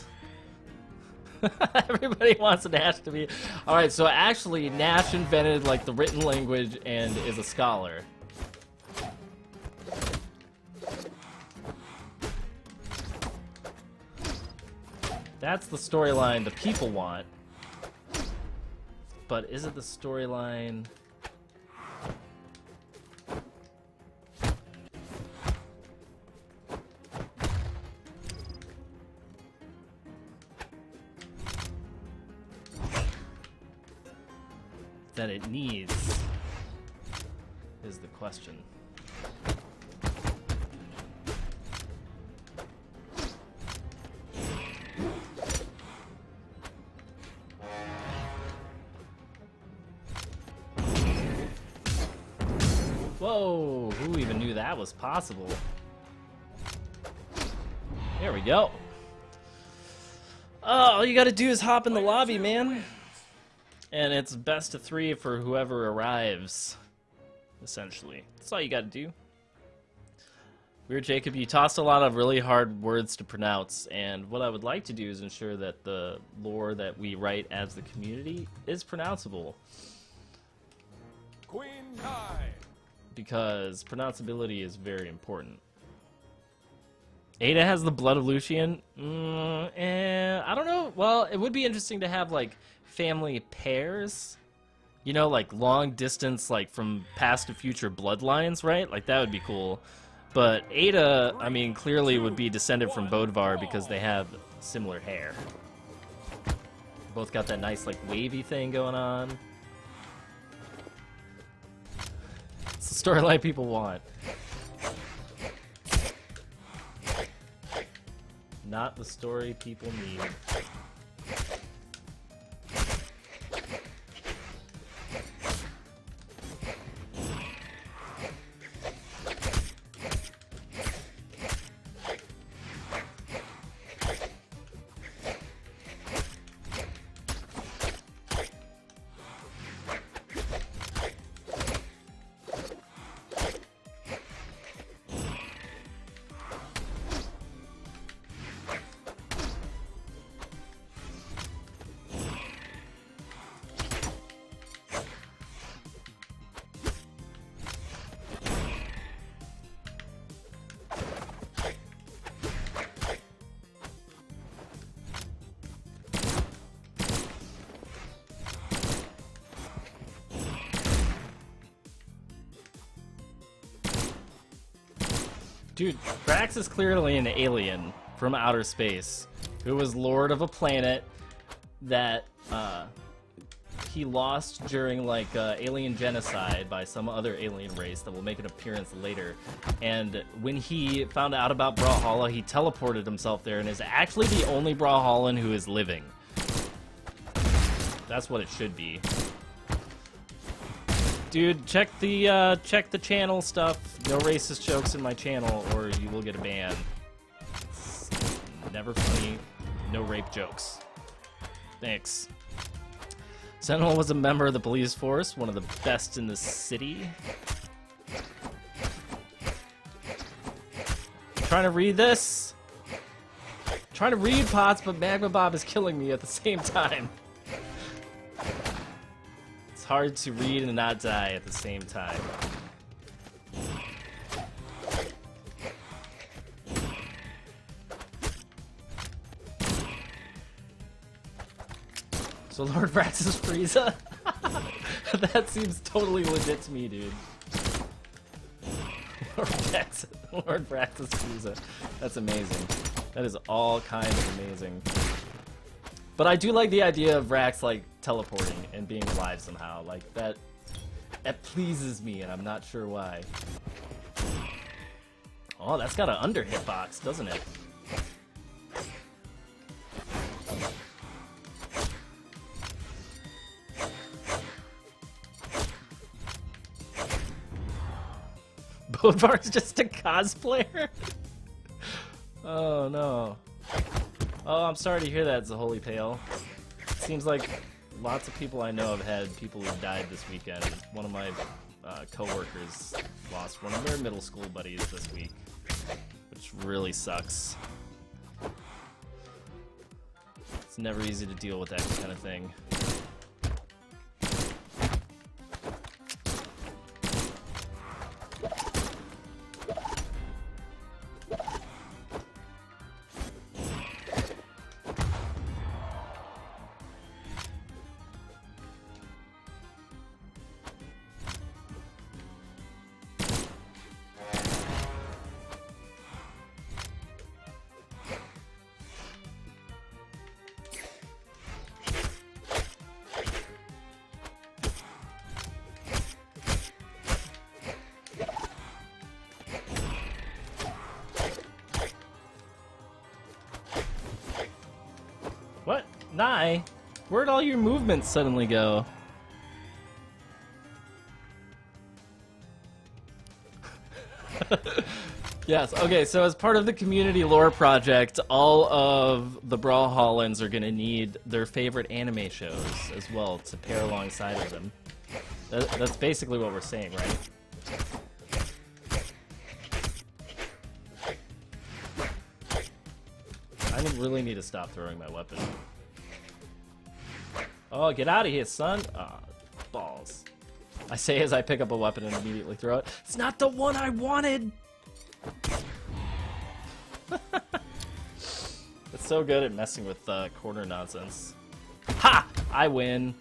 Everybody wants Nash to be... Alright, so actually Nash invented like the written language and is a scholar. That's the storyline the people want. But is it the storyline... that it needs, is the question. Whoa, who even knew that was possible? There we go. Oh, all you gotta do is hop in the lobby, man. And it's best of 3 for whoever arrives, essentially. That's all you gotta do. Weird Jacob, you tossed a lot of really hard words to pronounce, and what I would like to do is ensure that the lore that we write as the community is pronounceable. Queen Nai. Because pronounceability is very important. Ada has the blood of Lucian? I don't know. Well, it would be interesting to have, like, family pairs, you know, like long distance, like from past to future bloodlines, right? Like that would be cool. But Ada, I mean, clearly would be descended from Bodvar because they have similar hair. Both got that nice like wavy thing going on. It's the storyline people want. Not the story people need. Dude, Drax is clearly an alien from outer space who was lord of a planet that he lost during like alien genocide by some other alien race that will make an appearance later. And when he found out about Brawlhalla, he teleported himself there and is actually the only Brawlhallan who is living. That's what it should be. Dude, check the channel stuff. No racist jokes in my channel, or you will get a ban. It's never funny. No rape jokes. Thanks. Sentinel was a member of the police force, one of the best in the city. Trying to read this? Trying to read Pots, but Magma Bob is killing me at the same time. hard to read and not die at the same time. So Lord Vrax is Frieza? That seems totally legit to me, dude. Lord Vrax is Frieza. That's amazing. That is all kind of amazing. But I do like the idea of Vrax, like, teleporting and being alive somehow. Like, that pleases me, and I'm not sure why. Oh, that's got an under hitbox, doesn't it? Bodvar's just a cosplayer? Oh, no. Oh, I'm sorry to hear that, Zaholi Pale. Seems like lots of people I know have had people who died this weekend. One of my co-workers lost one of their middle school buddies this week, which really sucks. It's never easy to deal with that kind of thing. What? Nai? Where'd all your movements suddenly go? Yes, okay, so as part of the community lore project, all of the Brawlhallans are gonna need their favorite anime shows as well to pair alongside of them. That's basically what we're saying, right? I really need to stop throwing my weapon. Oh, get out of here, son! Ah, balls. I say as I pick up a weapon and immediately throw it. It's not the one I wanted! It's so good at messing with corner nonsense. Ha! I win.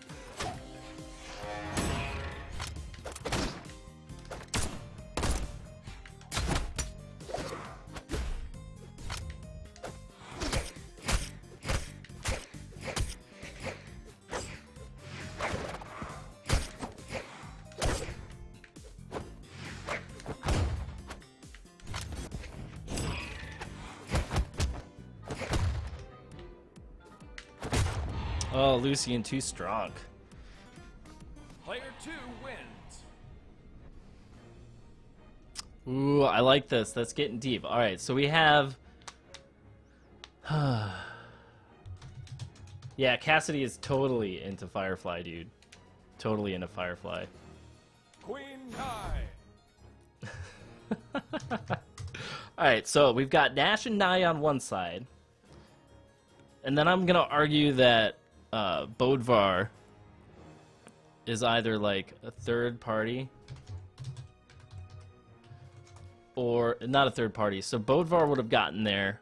Oh, Lucian too strong. Player 2 wins. Ooh, I like this. That's getting deep. Alright, so we have... Yeah, Cassidy is totally into Firefly, dude. Totally into Firefly. Queen Nai. Alright, so we've got Nash and Nai on one side. And then I'm gonna argue that Bodvar is either like a third party or not a third party. So Bodvar would have gotten there.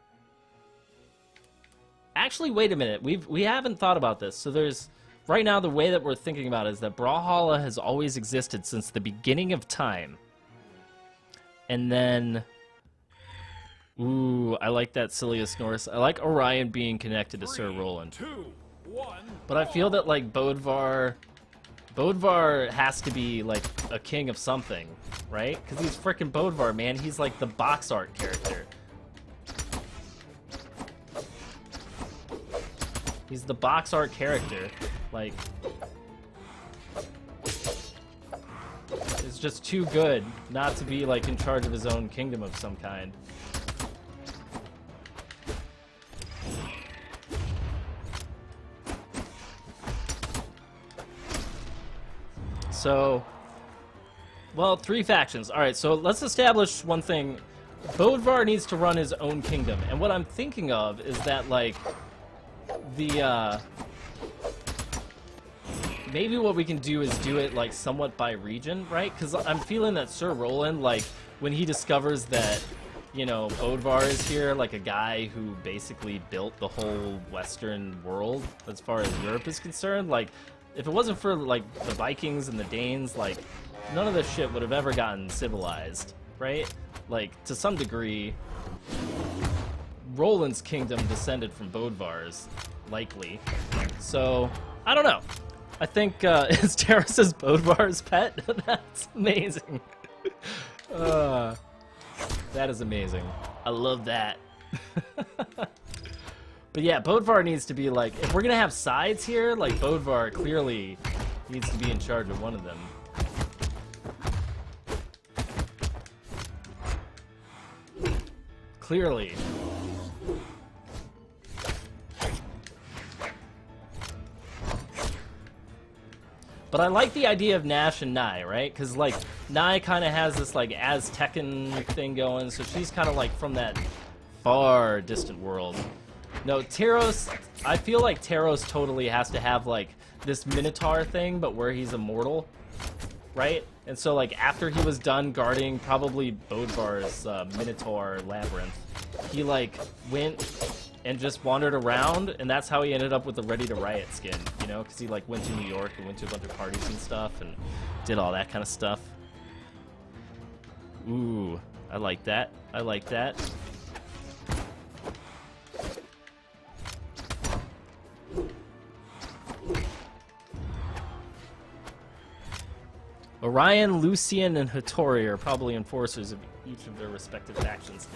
Actually, wait a minute. We haven't thought about this. So there's right now the way that we're thinking about it is that Brawlhalla has always existed since the beginning of time. And then ooh, I like that Silius Norris. I like Orion being connected to Sir Roland. 2, 1. But I feel that like Bodvar has to be like a king of something, right? Because he's freaking Bodvar, man. He's like the box art character. He's the box art character. Like, it's just too good not to be like in charge of his own kingdom of some kind. So, well, 3 factions. Alright, so let's establish one thing. Bodvar needs to run his own kingdom. And what I'm thinking of is that, like, the maybe what we can do is do it like somewhat by region, right? Because I'm feeling that Sir Roland, like when he discovers that, you know, Bodvar is here, like a guy who basically built the whole Western world as far as Europe is concerned, like if it wasn't for like the Vikings and the Danes, like none of this shit would have ever gotten civilized, right? Like to some degree, Roland's kingdom descended from Bodvar's, likely. So I don't know. I think is Terrace's Bodvar's pet? That's amazing. That is amazing. I love that. But yeah, Bodvar needs to be like, if we're gonna have sides here, like Bodvar clearly needs to be in charge of one of them. Clearly. But I like the idea of Nash and Nai, right? Because, like, Nai kind of has this, like, Aztecan thing going, so she's kind of, like, from that far distant world. No, Teros, I feel like Teros totally has to have, like, this Minotaur thing, but where he's immortal, right? And so, like, after he was done guarding probably Bodvar's Minotaur labyrinth, he, like, went and just wandered around, and that's how he ended up with the Ready to Riot skin, you know? Because he, like, went to New York and went to a bunch of parties and stuff and did all that kind of stuff. Ooh, I like that. I like that. Orion, Lucian, and Hattori are probably enforcers of each of their respective factions.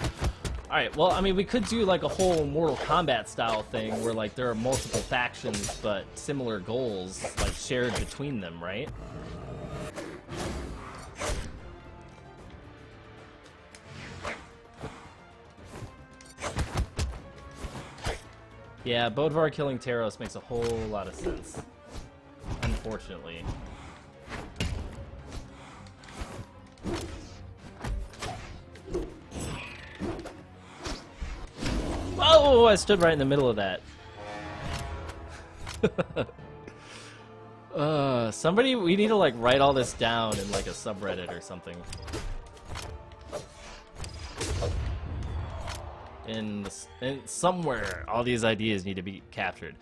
Alright, well, I mean, we could do, like, a whole Mortal Kombat style thing where, like, there are multiple factions but similar goals, like, shared between them, right? Yeah, Bodvar killing Teros makes a whole lot of sense. Unfortunately. Oh, I stood right in the middle of that. Somebody, we need to like write all this down in like a subreddit or something. In somewhere, all these ideas need to be captured.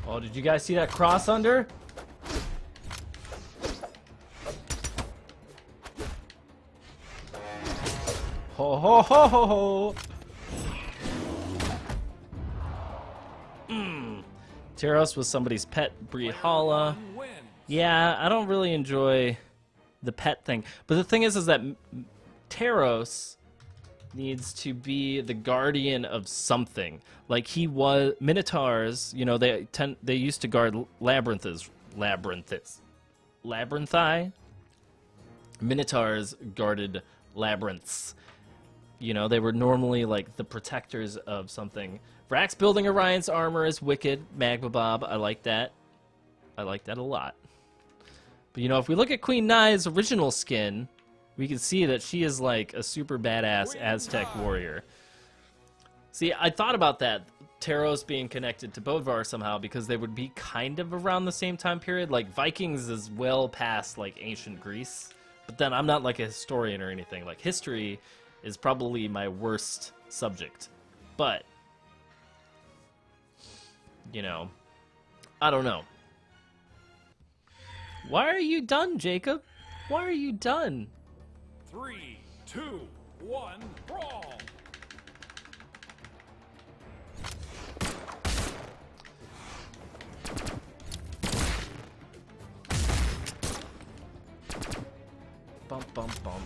Oh, did you guys see that cross under? Ho ho ho ho ho! Teros was somebody's pet, Brihala. Yeah, I don't really enjoy the pet thing. But the thing is that Teros needs to be the guardian of something. Like he was Minotaurs, you know, they used to guard labyrinthi. Minotaurs guarded labyrinths. You know, they were normally like the protectors of something. Vrax building Orion's armor is wicked. Magma Bob, I like that. I like that a lot. But you know, if we look at Queen Nai's original skin, we can see that she is like a super badass Aztec warrior. See, I thought about that, Teros being connected to Bodvar somehow, because they would be kind of around the same time period. Like, Vikings is well past, like, ancient Greece. But then I'm not, like, a historian or anything. Like, history is probably my worst subject. But, you know, I don't know. Why are you done, Jacob? Why are you done? 3, 2, 1, brawl! Bump, bump, bump.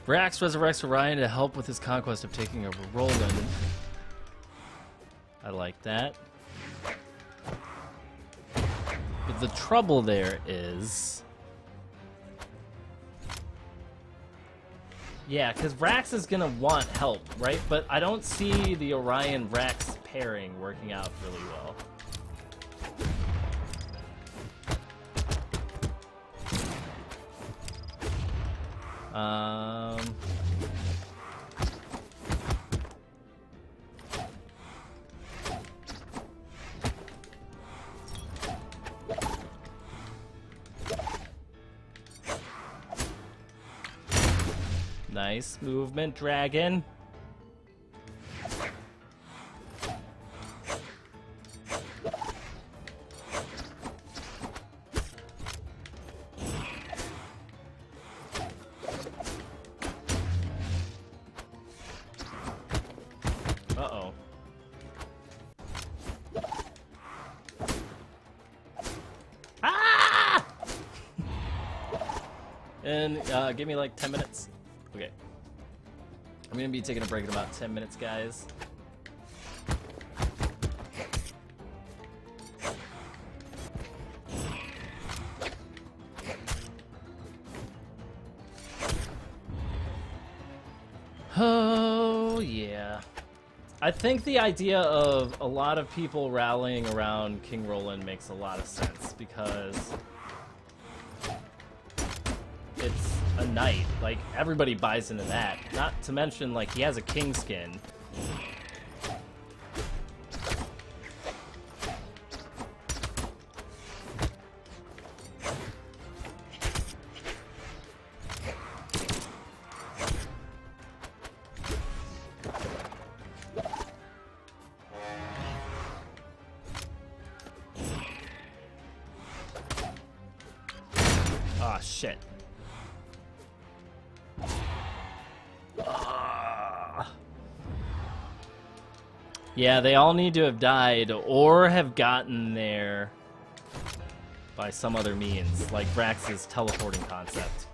Vrax resurrects Orion to help with his conquest of taking over Roland. I like that. But the trouble there is... Yeah, because Vrax is going to want help, right? But I don't see the Orion-Vrax pairing working out really well. Nice movement, dragon. Uh-oh. Ah! And give me like 10 minutes. Okay. I'm gonna be taking a break in about 10 minutes, guys. Oh, yeah. I think the idea of a lot of people rallying around King Roland makes a lot of sense because it's a knight. Like, everybody buys into that. Not to mention, like, he has a king skin. Ah, shit. Yeah, they all need to have died or have gotten there by some other means, like Vrax's teleporting concept.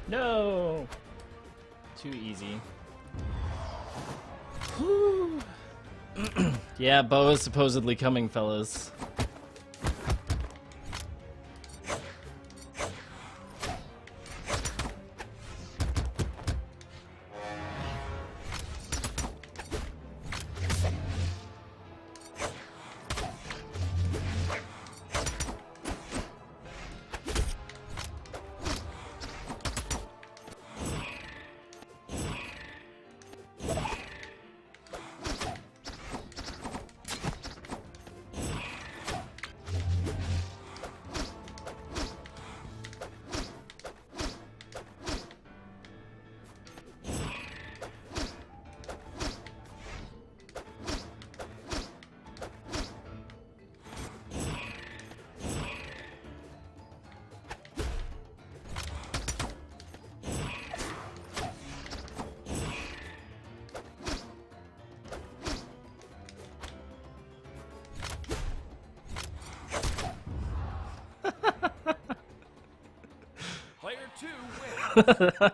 No! Too easy. Whew. Yeah, Bo is supposedly coming, fellas.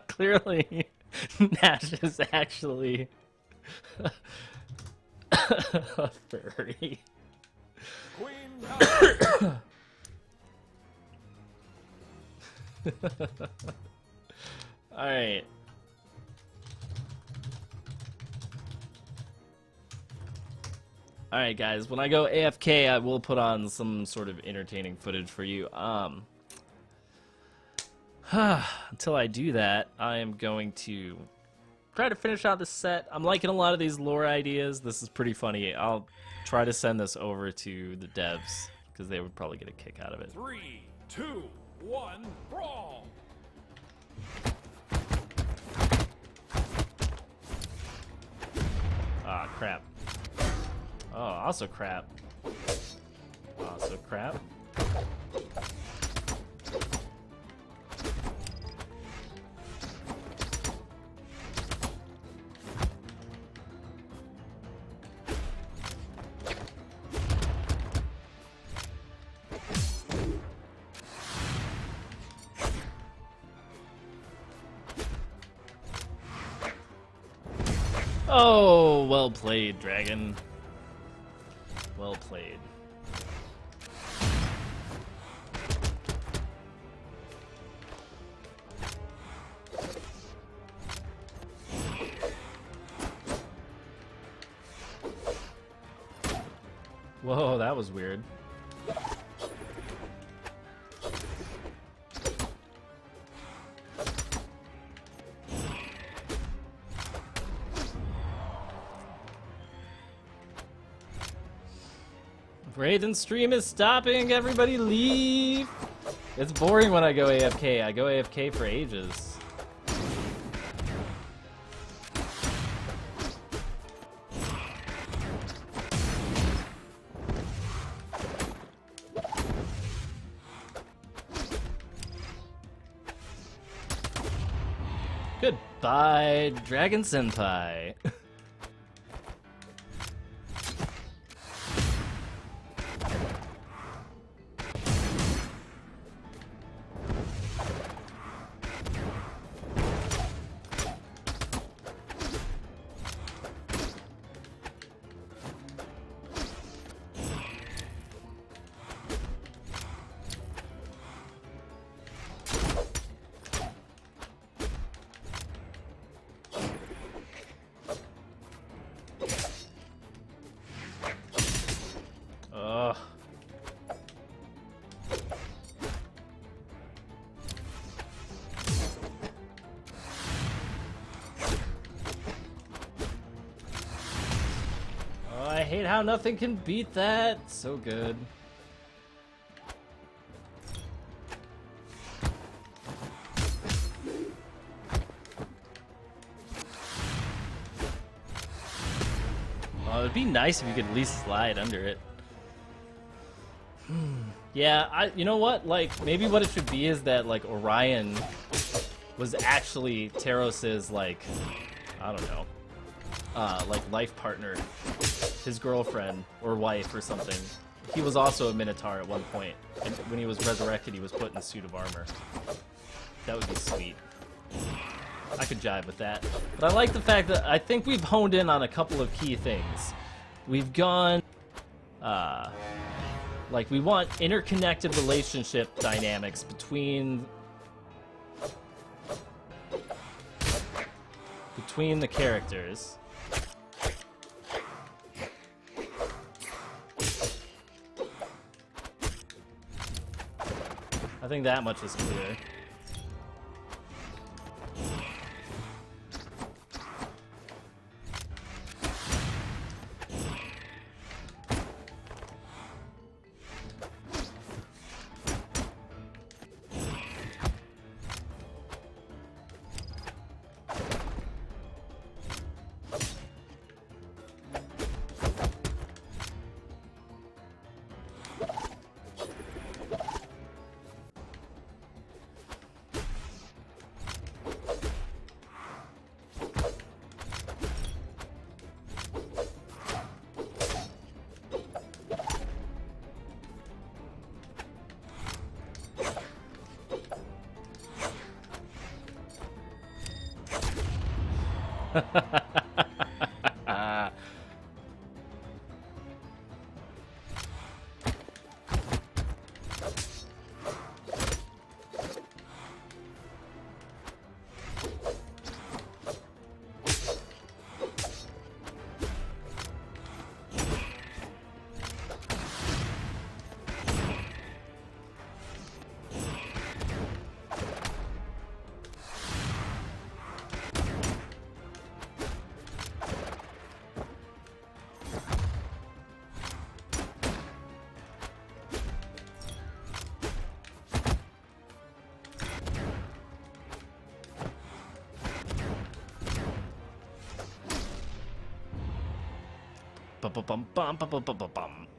Clearly, Nash is actually a furry. Queen 9. Alright. Alright guys, when I go AFK, I will put on some sort of entertaining footage for you. Until I do that, I am going to try to finish out this set. I'm liking a lot of these lore ideas. This is pretty funny. I'll try to send this over to the devs, because they would probably get a kick out of it. 3, 2, 1, brawl. Ah, crap. Oh, also crap. Also crap. Oh, well played, Dragon. Well played. Whoa, that was weird. Raiden's stream is stopping. Everybody leave. It's boring when I go AFK. I go AFK for ages. Goodbye, Dragon Senpai. Ugh. Oh, I hate how nothing can beat that. So good. Oh, it'd be nice if you could at least slide under it. Yeah, you know what? Like, maybe what it should be is that, like, Orion was actually Teros's, like, I don't know, like, life partner, his girlfriend or wife or something. He was also a Minotaur at one point, and when he was resurrected, he was put in a suit of armor. That would be sweet. I could jive with that. But I like the fact that I think we've honed in on a couple of key things. We've gone, like, we want interconnected relationship dynamics between the characters. I think that much is clear.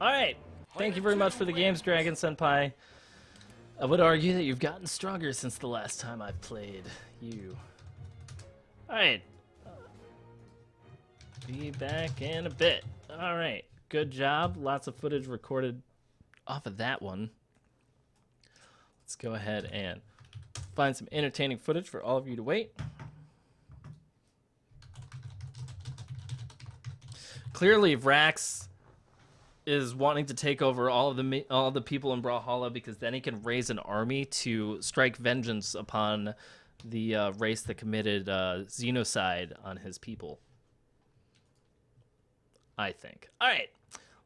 Alright, thank you very much for the games, Dragon Senpai. I would argue that you've gotten stronger since the last time I played you. Alright. Be back in a bit. Alright, good job. Lots of footage recorded off of that one. Let's go ahead and find some entertaining footage for all of you to wait. Clearly, Vrax is wanting to take over all the people in Brawlhalla because then he can raise an army to strike vengeance upon the race that committed xenocide on his people. I think. All right,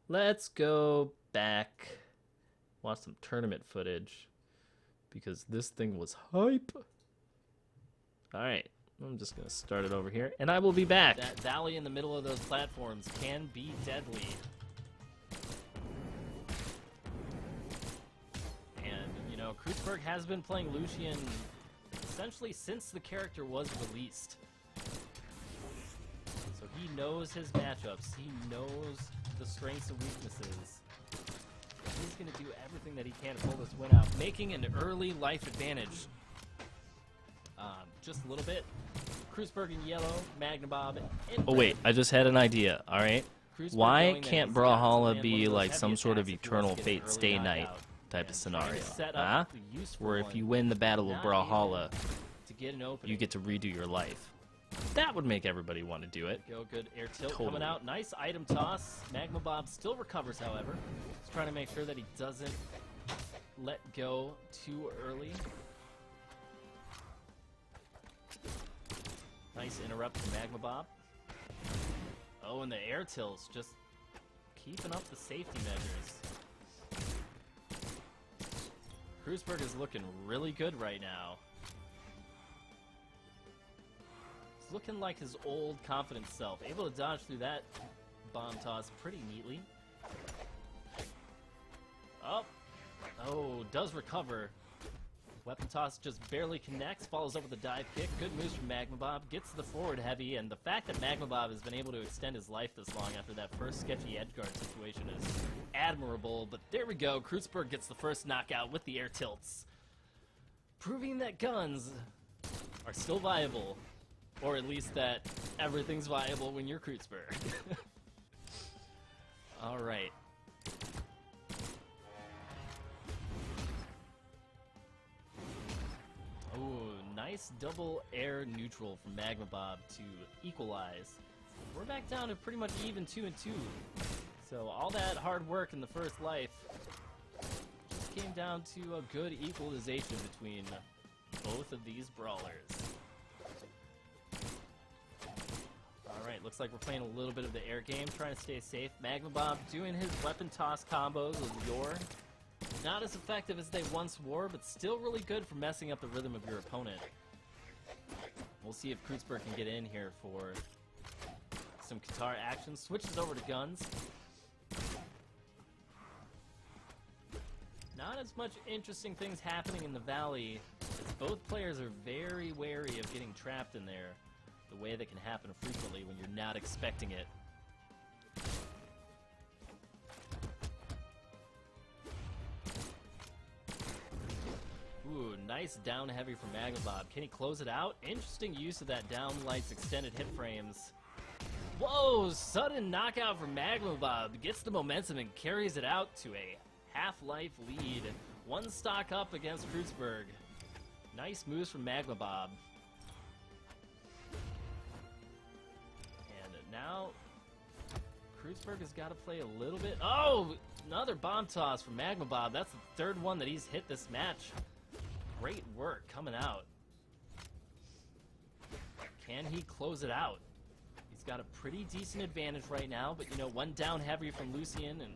let's go back. Watch some tournament footage because this thing was hype. All right. I'm just going to start it over here, and I will be back. That valley in the middle of those platforms can be deadly. And, you know, Kreuzberg has been playing Lucian essentially since the character was released. So he knows his matchups. He knows the strengths and weaknesses. He's going to do everything that he can to pull this win out, making an early life advantage. Just a little bit. Kreuzberg in yellow, Magnabob in Oh wait, I just had an idea, alright? Why can't Brawlhalla be like some sort of Eternal Fate Stay Night type of scenario? Huh? Where if you win the Battle of Brawlhalla, you get to redo your life. That would make everybody want to do it. Go, good air tilt coming out. Nice item toss. Magmabob still recovers, however. He's trying to make sure that he doesn't let go too early. Nice interrupt from Magmabob. Oh, and the air tilts just keeping up the safety measures. Kreuzberg is looking really good right now. He's looking like his old confident self. Able to dodge through that bomb toss pretty neatly. Oh, does recover. Weapon toss just barely connects, follows up with a dive kick. Good moves from Magmabob, gets the forward heavy, and the fact that Magmabob has been able to extend his life this long after that first sketchy edgeguard situation is admirable. But there we go, Kreuzberg gets the first knockout with the air tilts, proving that guns are still viable, or at least that everything's viable when you're Kreuzberg. All right. Ooh, nice double air neutral from Magmabob to equalize. We're back down to pretty much even 2-2. So all that hard work in the first life just came down to a good equalization between both of these brawlers. Alright, looks like we're playing a little bit of the air game, trying to stay safe. Magmabob doing his weapon toss combos with Yor. Not as effective as they once were, but still really good for messing up the rhythm of your opponent. We'll see if Kreuzberg can get in here for some Katara action. Switches over to guns. Not as much interesting things happening in the valley, as both players are very wary of getting trapped in there, the way that can happen frequently when you're not expecting it. Ooh, nice down heavy from Magmabob. Can he close it out? Interesting use of that down light's extended hit frames. Whoa, sudden knockout from Magmabob. Gets the momentum and carries it out to a half-life lead. One stock up against Kreuzberg. Nice moves from Magmabob. now Kreuzberg has got to play a little bit. Oh, another bomb toss from Magma Bob. That's the third one that he's hit this match. Great work coming out. Can he close it out? He's got a pretty decent advantage right now, but you know, one down heavy from Lucian, and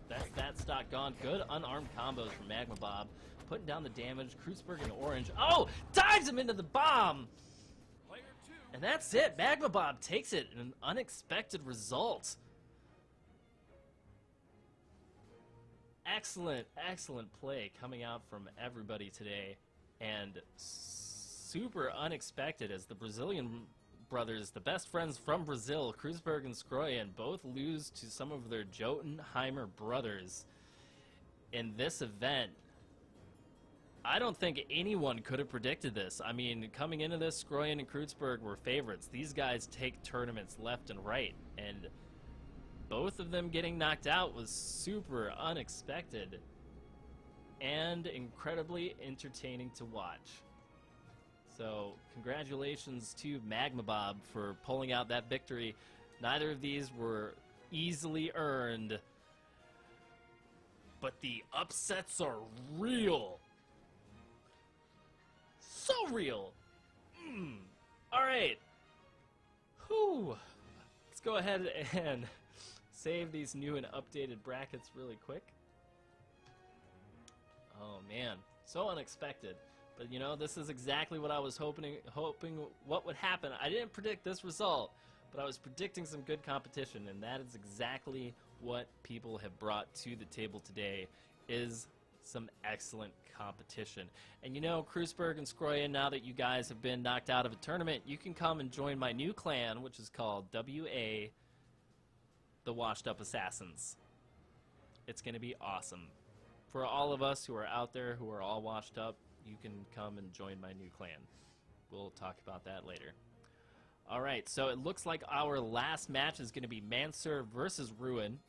that's that stock gone. Good unarmed combos from Magma Bob. Putting down the damage. Kreuzberg in orange. Oh! Dives him into the bomb! Player 2. And that's it. Magma Bob takes it in an unexpected result. Excellent, excellent play coming out from everybody today. And super unexpected as the Brazilian brothers, the best friends from Brazil, Kreuzberg and Skroyen, both lose to some of their Jotunheimer brothers in this event. I don't think anyone could have predicted this. I mean, coming into this, Skroyen and Kreuzberg were favorites. These guys take tournaments left and right, and both of them getting knocked out was super unexpected and incredibly entertaining to watch. So, congratulations to Magma Bob for pulling out that victory. Neither of these were easily earned, but the upsets are real. So real. All right. Whew. Let's go ahead and save these new and updated brackets really quick. Oh man, so unexpected. But you know, this is exactly what I was hoping what would happen. I didn't predict this result, but I was predicting some good competition, and that is exactly what people have brought to the table today, is some excellent competition. And you know, Kreuzberg and Skroyen, now that you guys have been knocked out of a tournament, you can come and join my new clan, which is called WA, the Washed Up Assassins. It's going to be awesome. For all of us who are out there who are all washed up, you can come and join my new clan. We'll talk about that later. Alright, so it looks like our last match is going to be Mancer versus Ruin.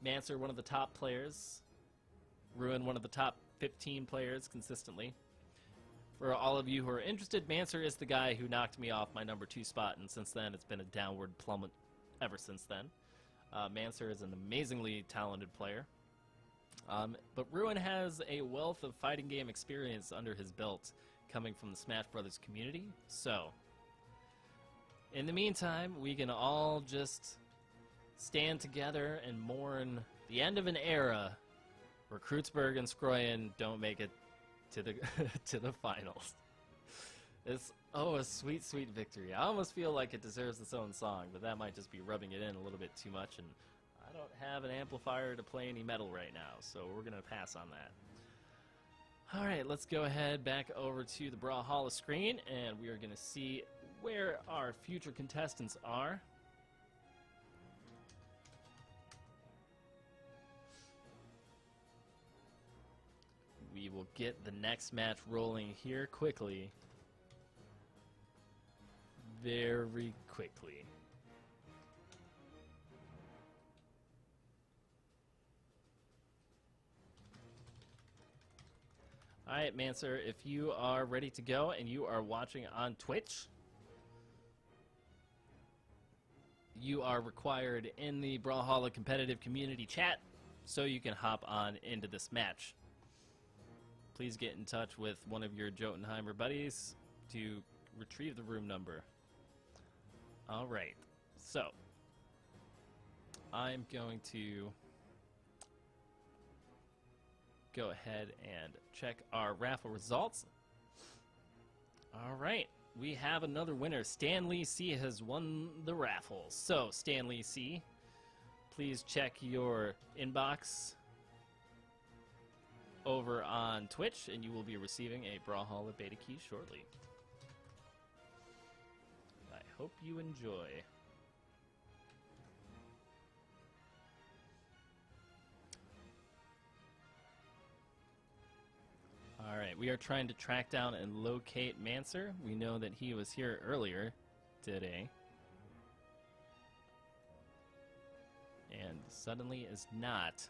Mancer, one of the top players. Ruin, one of the top 15 players consistently. For all of you who are interested, Mancer is the guy who knocked me off my number 2 spot, and since then it's been a downward plummet ever since then. Mancer is an amazingly talented player. But Ruin has a wealth of fighting game experience under his belt coming from the Smash Brothers community. So, in the meantime, we can all just stand together and mourn the end of an era where Kreuzberg and Skroyen don't make it to the to the finals. It's a sweet, sweet victory. I almost feel like it deserves its own song, but that might just be rubbing it in a little bit too much, and I don't have an amplifier to play any metal right now, so we're gonna pass on that. Alright, let's go ahead back over to the Brawlhalla screen, and we are gonna see where our future contestants are. We will get the next match rolling here quickly. Very quickly. Alright, Mancer, if you are ready to go and you are watching on Twitch, you are required in the Brawlhalla competitive community chat so you can hop on into this match. Please get in touch with one of your Jotunheimer buddies to retrieve the room number. Alright, so I'm going to go ahead and check our raffle results. Alright, we have another winner. Stanley C has won the raffle. So, Stanley C, please check your inbox over on Twitch, and you will be receiving a Brawlhalla beta key shortly. I hope you enjoy. Alright, we are trying to track down and locate Mancer. We know that he was here earlier today. And suddenly is not.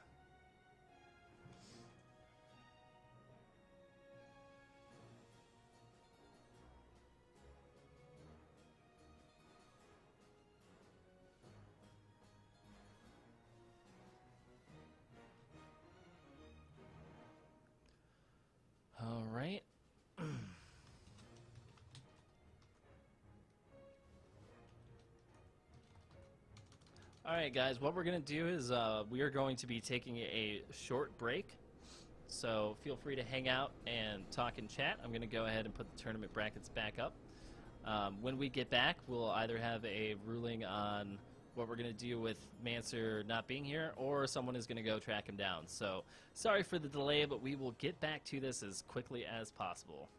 Alright guys, what we're going to do is we are going to be taking a short break. So feel free to hang out and talk in chat. I'm going to go ahead and put the tournament brackets back up. When we get back, we'll either have a ruling on what we're going to do with Mancer not being here, or someone is going to go track him down. So sorry for the delay, but we will get back to this as quickly as possible.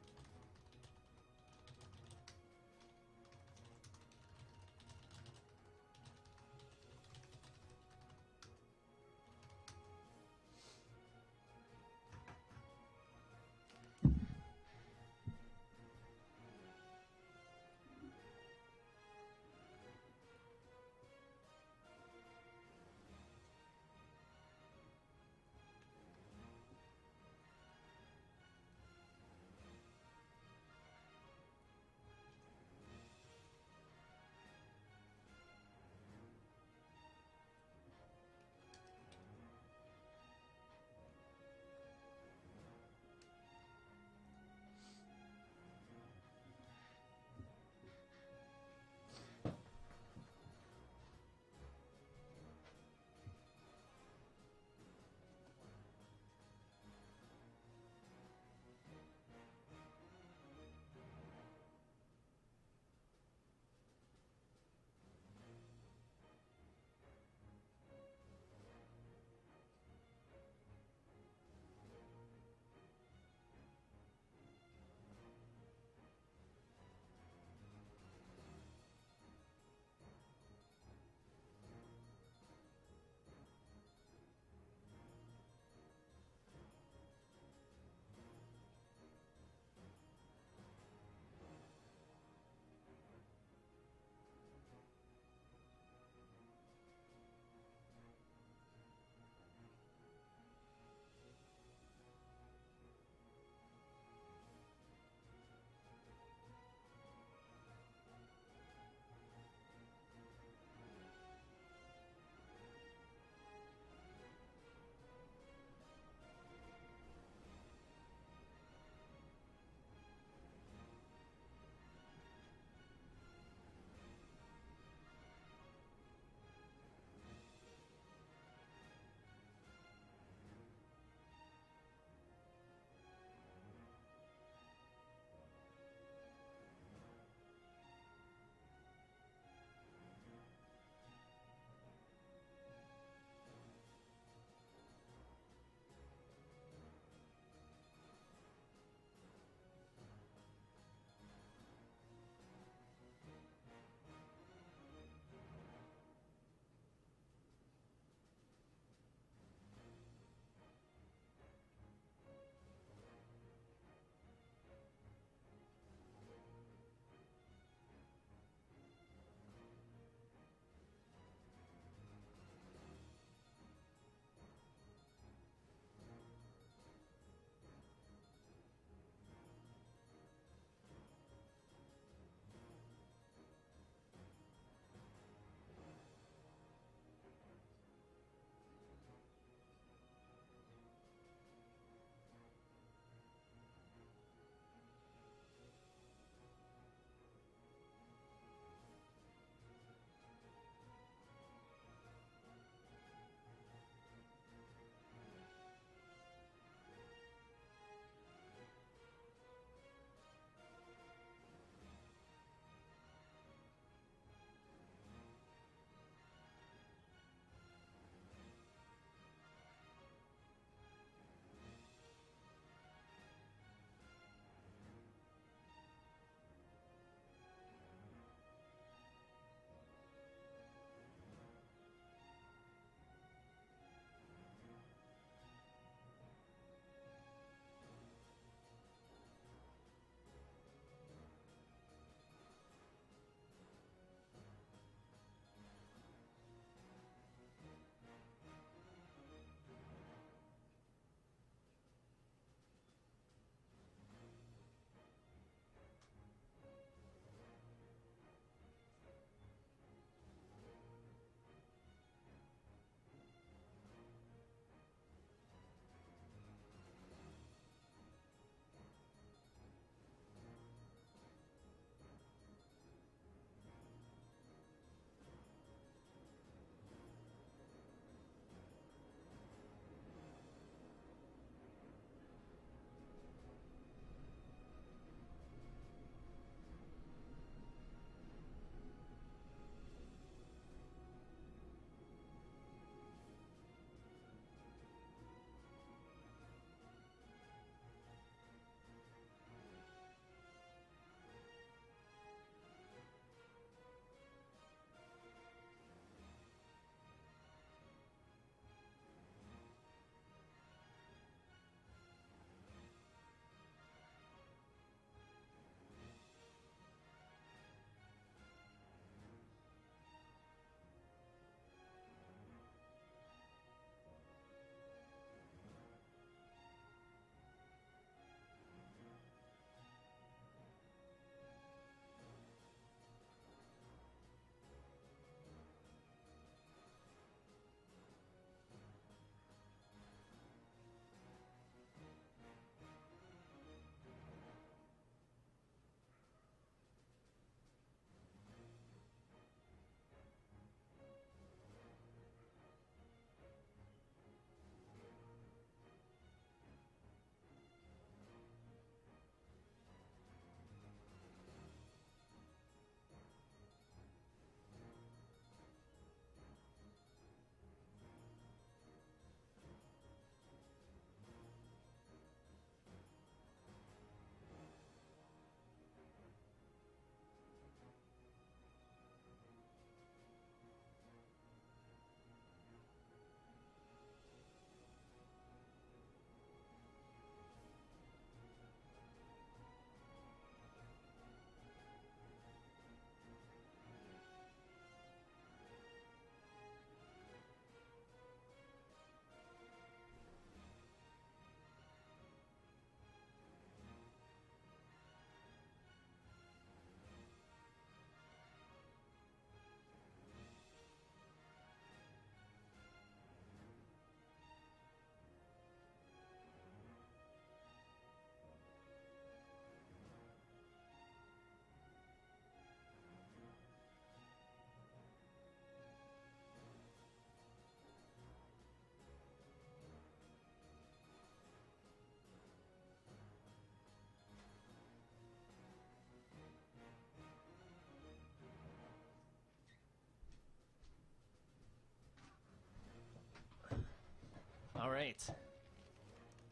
All right.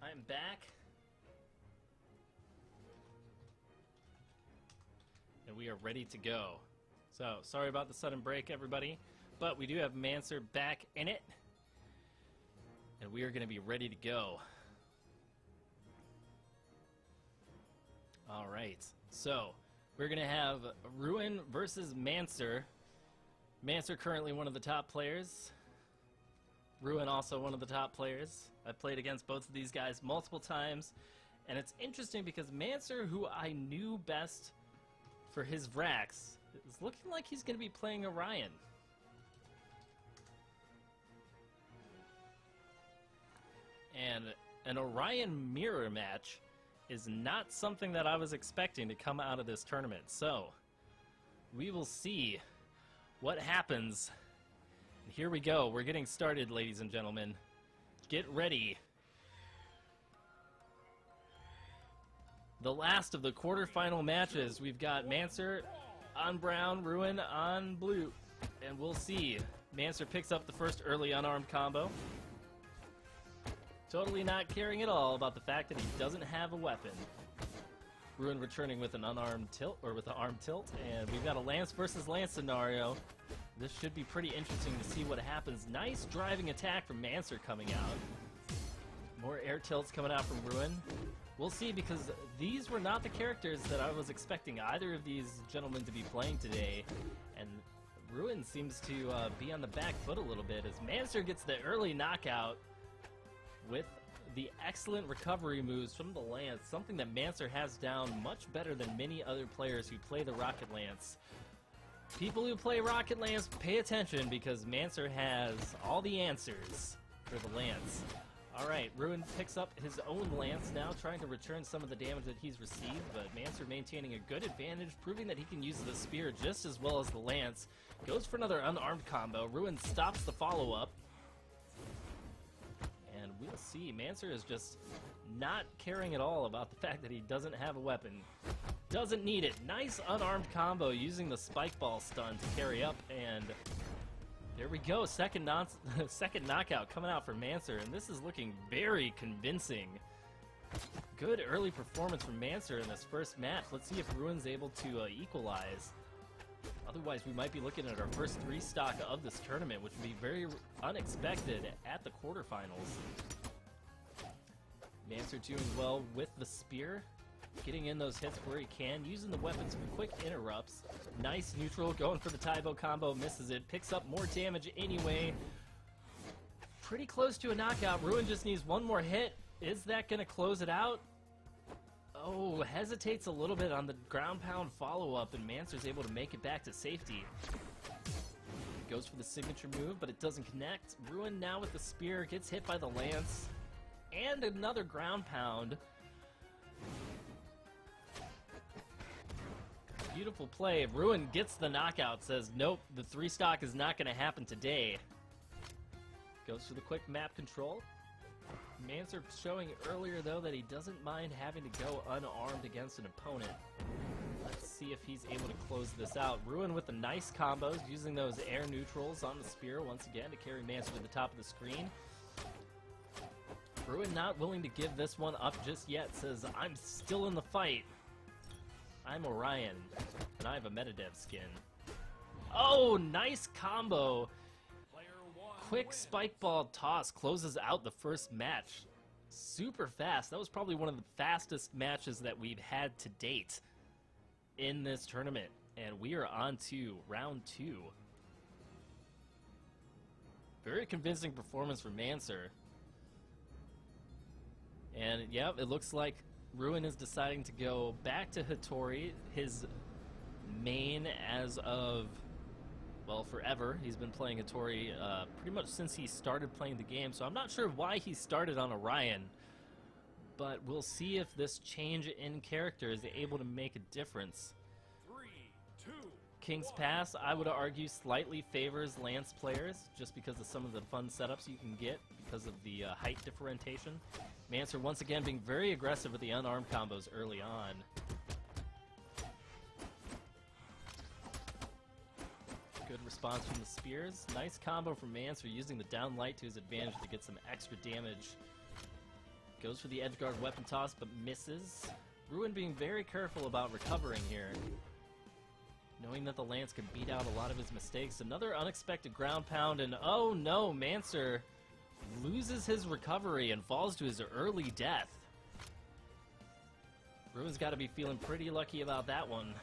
I'm back. And we are ready to go. So, sorry about the sudden break, everybody. But we do have Mancer back in it. And we are going to be ready to go. All right. So, we're going to have Ruin versus Mancer. Mancer currently one of the top players. Ruin also one of the top players. I've played against both of these guys multiple times. And it's interesting because Mancer, who I knew best for his Vrax, is looking like he's going to be playing Orion. And an Orion mirror match is not something that I was expecting to come out of this tournament. So, we will see what happens. Here we go. We're getting started, ladies and gentlemen. Get ready. The last of the quarterfinal matches. We've got Mancer on brown, Ruin on blue. And we'll see. Mancer picks up the first early unarmed combo. Totally not caring at all about the fact that he doesn't have a weapon. Ruin returning with an unarmed tilt, or with an armed tilt, and we've got a Lance versus Lance scenario. This should be pretty interesting to see what happens. Nice driving attack from Mancer coming out. More air tilts coming out from Ruin. We'll see, because these were not the characters that I was expecting either of these gentlemen to be playing today. And Ruin seems to be on the back foot a little bit as Mancer gets the early knockout with the excellent recovery moves from the Lance, something that Mancer has down much better than many other players who play the Rocket Lance. People who play Rocket Lance, pay attention, because Mancer has all the answers for the Lance. Alright, Ruin picks up his own Lance now, trying to return some of the damage that he's received, but Mancer maintaining a good advantage, proving that he can use the spear just as well as the Lance. Goes for another unarmed combo. Ruin stops the follow-up. And we'll see. Mancer is just not caring at all about the fact that he doesn't have a weapon. Doesn't need it. Nice unarmed combo using the spike ball stun to carry up, and there we go. Second knockout coming out for Mancer, and this is looking very convincing. Good early performance from Mancer in this first match. Let's see if Ruin's able to equalize. Otherwise, we might be looking at our first 3-stock of this tournament, which would be very unexpected at the quarterfinals. Mancer doing well with the spear, getting in those hits where he can, using the weapons for quick interrupts. Nice neutral, going for the Taibo combo, misses it, picks up more damage anyway. Pretty close to a knockout. Ruin just needs one more hit. Is that going to close it out? Oh, hesitates a little bit on the ground pound follow-up, and Mancer's able to make it back to safety. Goes for the signature move, but it doesn't connect. Ruin now with the spear, gets hit by the Lance, and another ground pound. Beautiful play. Ruin gets the knockout, says, nope, the 3-stock is not going to happen today. Goes for the quick map control. Mancer showing earlier, though, that he doesn't mind having to go unarmed against an opponent. Let's see if he's able to close this out. Ruin with the nice combos, using those air neutrals on the spear once again to carry Mancer to the top of the screen. Ruin not willing to give this one up just yet, says, I'm still in the fight. I'm Orion, and I have a Metadev skin. Oh, nice combo! Quick spike ball toss closes out the first match. Super fast. That was probably one of the fastest matches that we've had to date in this tournament. And we are on to round 2. Very convincing performance from Mancer. And yeah, it looks like Ruin is deciding to go back to Hattori, his main as of, well, forever. He's been playing Hattori pretty much since he started playing the game, so I'm not sure why he started on Orion, but we'll see if this change in character is able to make a difference. 3, 2, King's Pass, I would argue, slightly favors Lance players, just because of some of the fun setups you can get because of the height differentiation. Mancer once again being very aggressive with the unarmed combos early on. Good response from the spears. Nice combo from Mancer using the down light to his advantage to get some extra damage. Goes for the edgeguard weapon toss, but misses. Ruin being very careful about recovering here. Knowing that the Lance can beat out a lot of his mistakes. Another unexpected ground pound, and oh no, Mancer loses his recovery and falls to his early death. Ruin's got to be feeling pretty lucky about that one.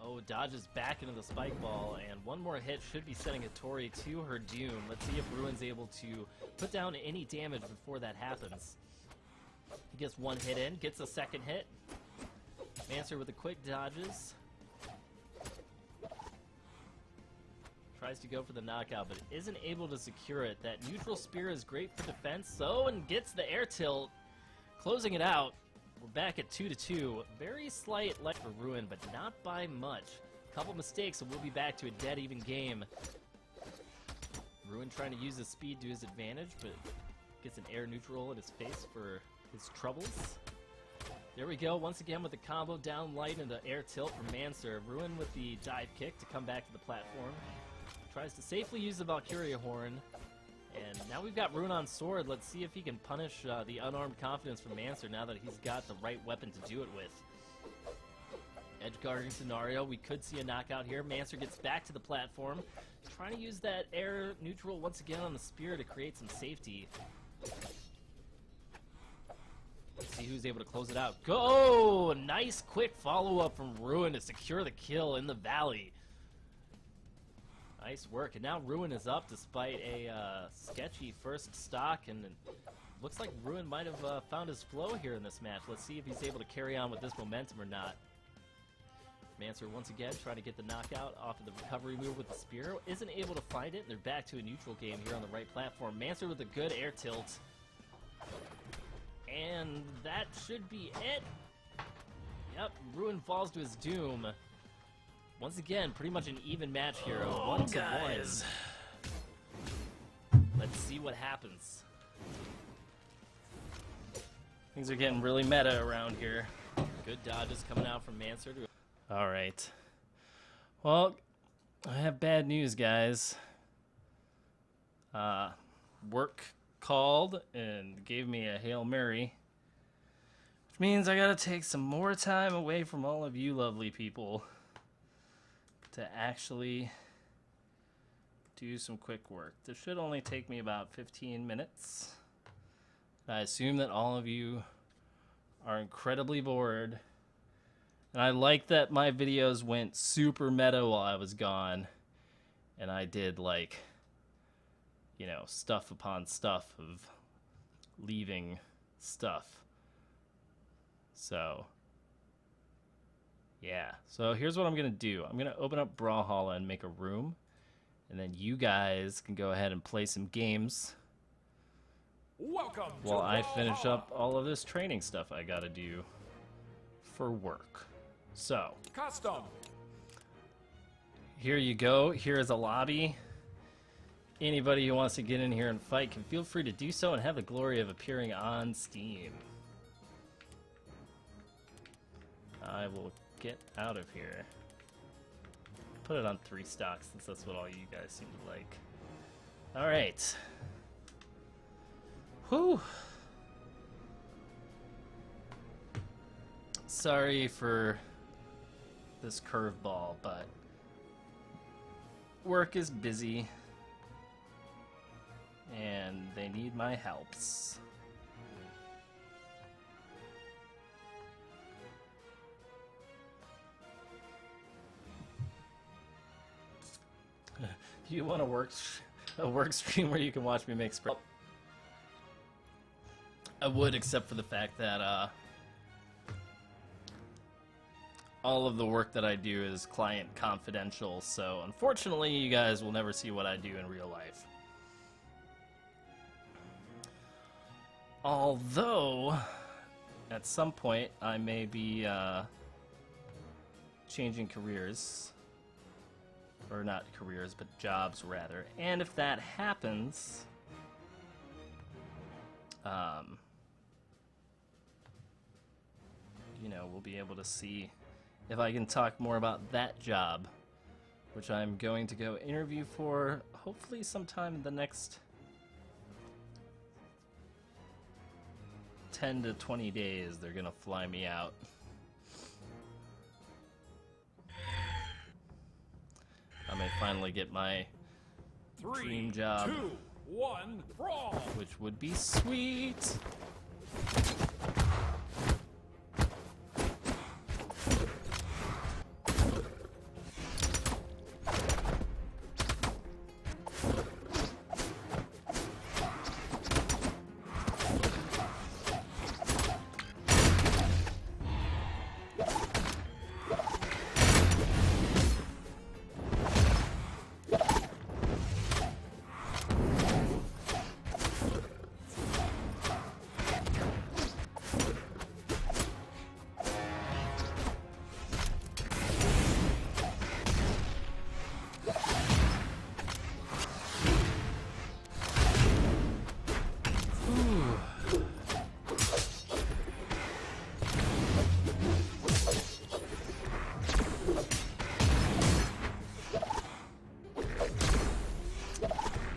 Oh, dodges back into the spike ball, and one more hit should be sending Hattori to her doom. Let's see if Ruin's able to put down any damage before that happens. He gets one hit in, gets a second hit. Mancer with the quick dodges. Tries to go for the knockout, but isn't able to secure it. That neutral spear is great for defense, and gets the air tilt, closing it out. We're back at 2-2. Very slight leg for Ruin, but not by much. Couple mistakes, and we'll be back to a dead even game. Ruin trying to use his speed to his advantage, but gets an air neutral in his face for his troubles. There we go, once again with the combo down light and the air tilt from Mancer. Ruin with the dive kick to come back to the platform. Tries to safely use the Valkyria horn. And now we've got Ruin on sword. Let's see if he can punish the unarmed confidence from Mancer now that he's got the right weapon to do it with. Edge guarding scenario, we could see a knockout here. Mancer gets back to the platform. Trying to use that air neutral once again on the spear to create some safety. Let's see who's able to close it out. Go! Nice quick follow-up from Ruin to secure the kill in the valley. Nice work, and now Ruin is up despite a sketchy first stock, and it looks like Ruin might have found his flow here in this match. Let's see if he's able to carry on with this momentum or not. Mancer once again trying to get the knockout off of the recovery move with the spear. Isn't able to find it, and they're back to a neutral game here on the right platform. Mancer with a good air tilt. And that should be it. Yep, Ruin falls to his doom. Once again, pretty much an even match here. 1-1. Let's see what happens. Things are getting really meta around here. Good dodges coming out from Mancer. Alright. Well, I have bad news, guys. Work called and gave me a Hail Mary. Which means I gotta take some more time away from all of you lovely people to actually do some quick work. This should only take me about 15 minutes. I assume that all of you are incredibly bored. And I like that my videos went super meta while I was gone. And I did like, you know, stuff upon stuff of leaving stuff. So yeah, so here's what I'm going to do. I'm going to open up Brawlhalla and make a room. And then you guys can go ahead and play some games. Welcome while to I finish Brawlhalla. up all of this training stuff I got to do for work. So, Custom. here you go. Here is a lobby. Anybody who wants to get in here and fight can feel free to do so and have the glory of appearing on Steam. I will get out of here. Put it on 3 stocks since that's what all you guys seem to like. Alright. Whew. Sorry for this curveball, but work is busy and they need my helps. You want a work stream where you can watch me make spread? I would, except for the fact that all of the work that I do is client confidential, so unfortunately you guys will never see what I do in real life. Although, at some point, I may be changing careers. Or not careers, but jobs, rather. And if that happens, you know, we'll be able to see if I can talk more about that job which I'm going to go interview for hopefully sometime in the next 10 to 20 days. They're gonna fly me out. I may finally get my 3, dream job, 2, 1, brawl! which would be sweet.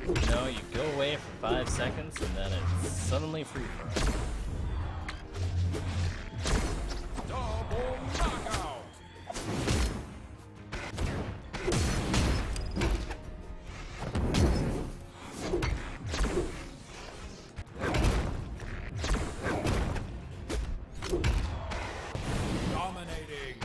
You know, you go away for 5 seconds and then it's suddenly free for all. Double knockout! Dominating!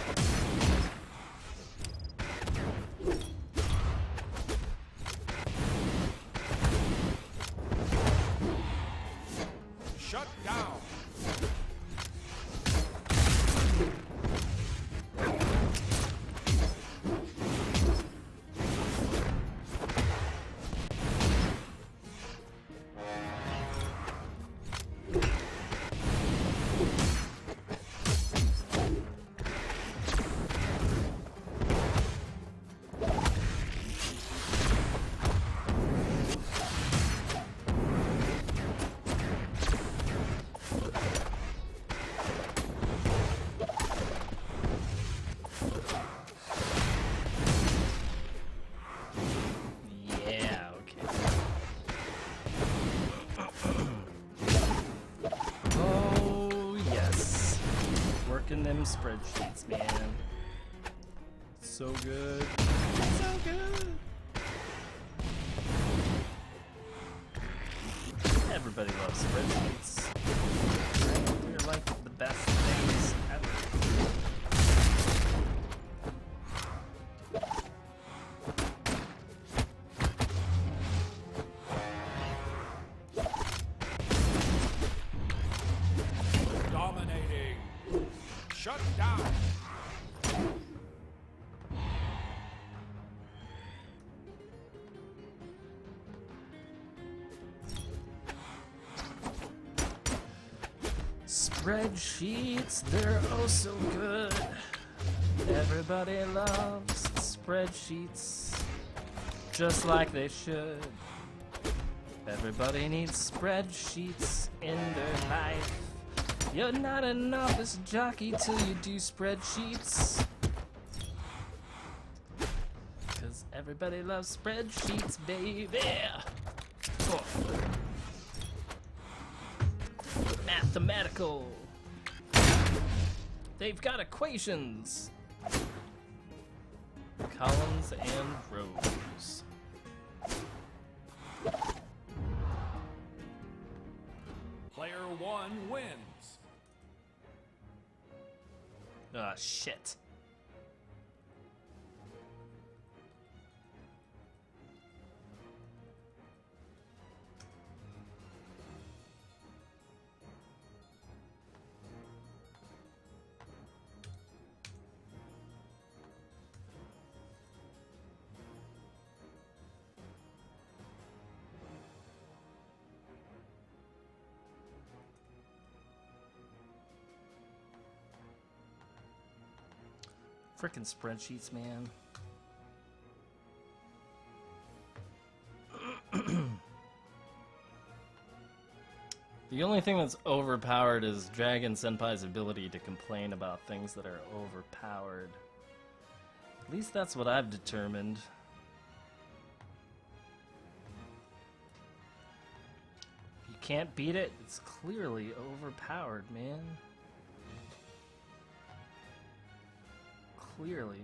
Shut down! Yeah, okay. Oh, yes. Working them spreadsheets, man. So good. So good. Everybody loves spreadsheets. They're like the best things ever. Dominating! Shut down! Spreadsheets, they're oh so good. Everybody loves spreadsheets, just like they should. Everybody needs spreadsheets in their life. You're not an office jockey till you do spreadsheets. 'Cause everybody loves spreadsheets, baby. Oh. Mathematical. They've got equations. Columns and rows. Player 1 wins. Ah, shit. Frickin' spreadsheets, man. The only thing that's overpowered is Dragon Senpai's ability to complain about things that are overpowered. At least that's what I've determined. You can't beat it? It's clearly overpowered, man. Clearly.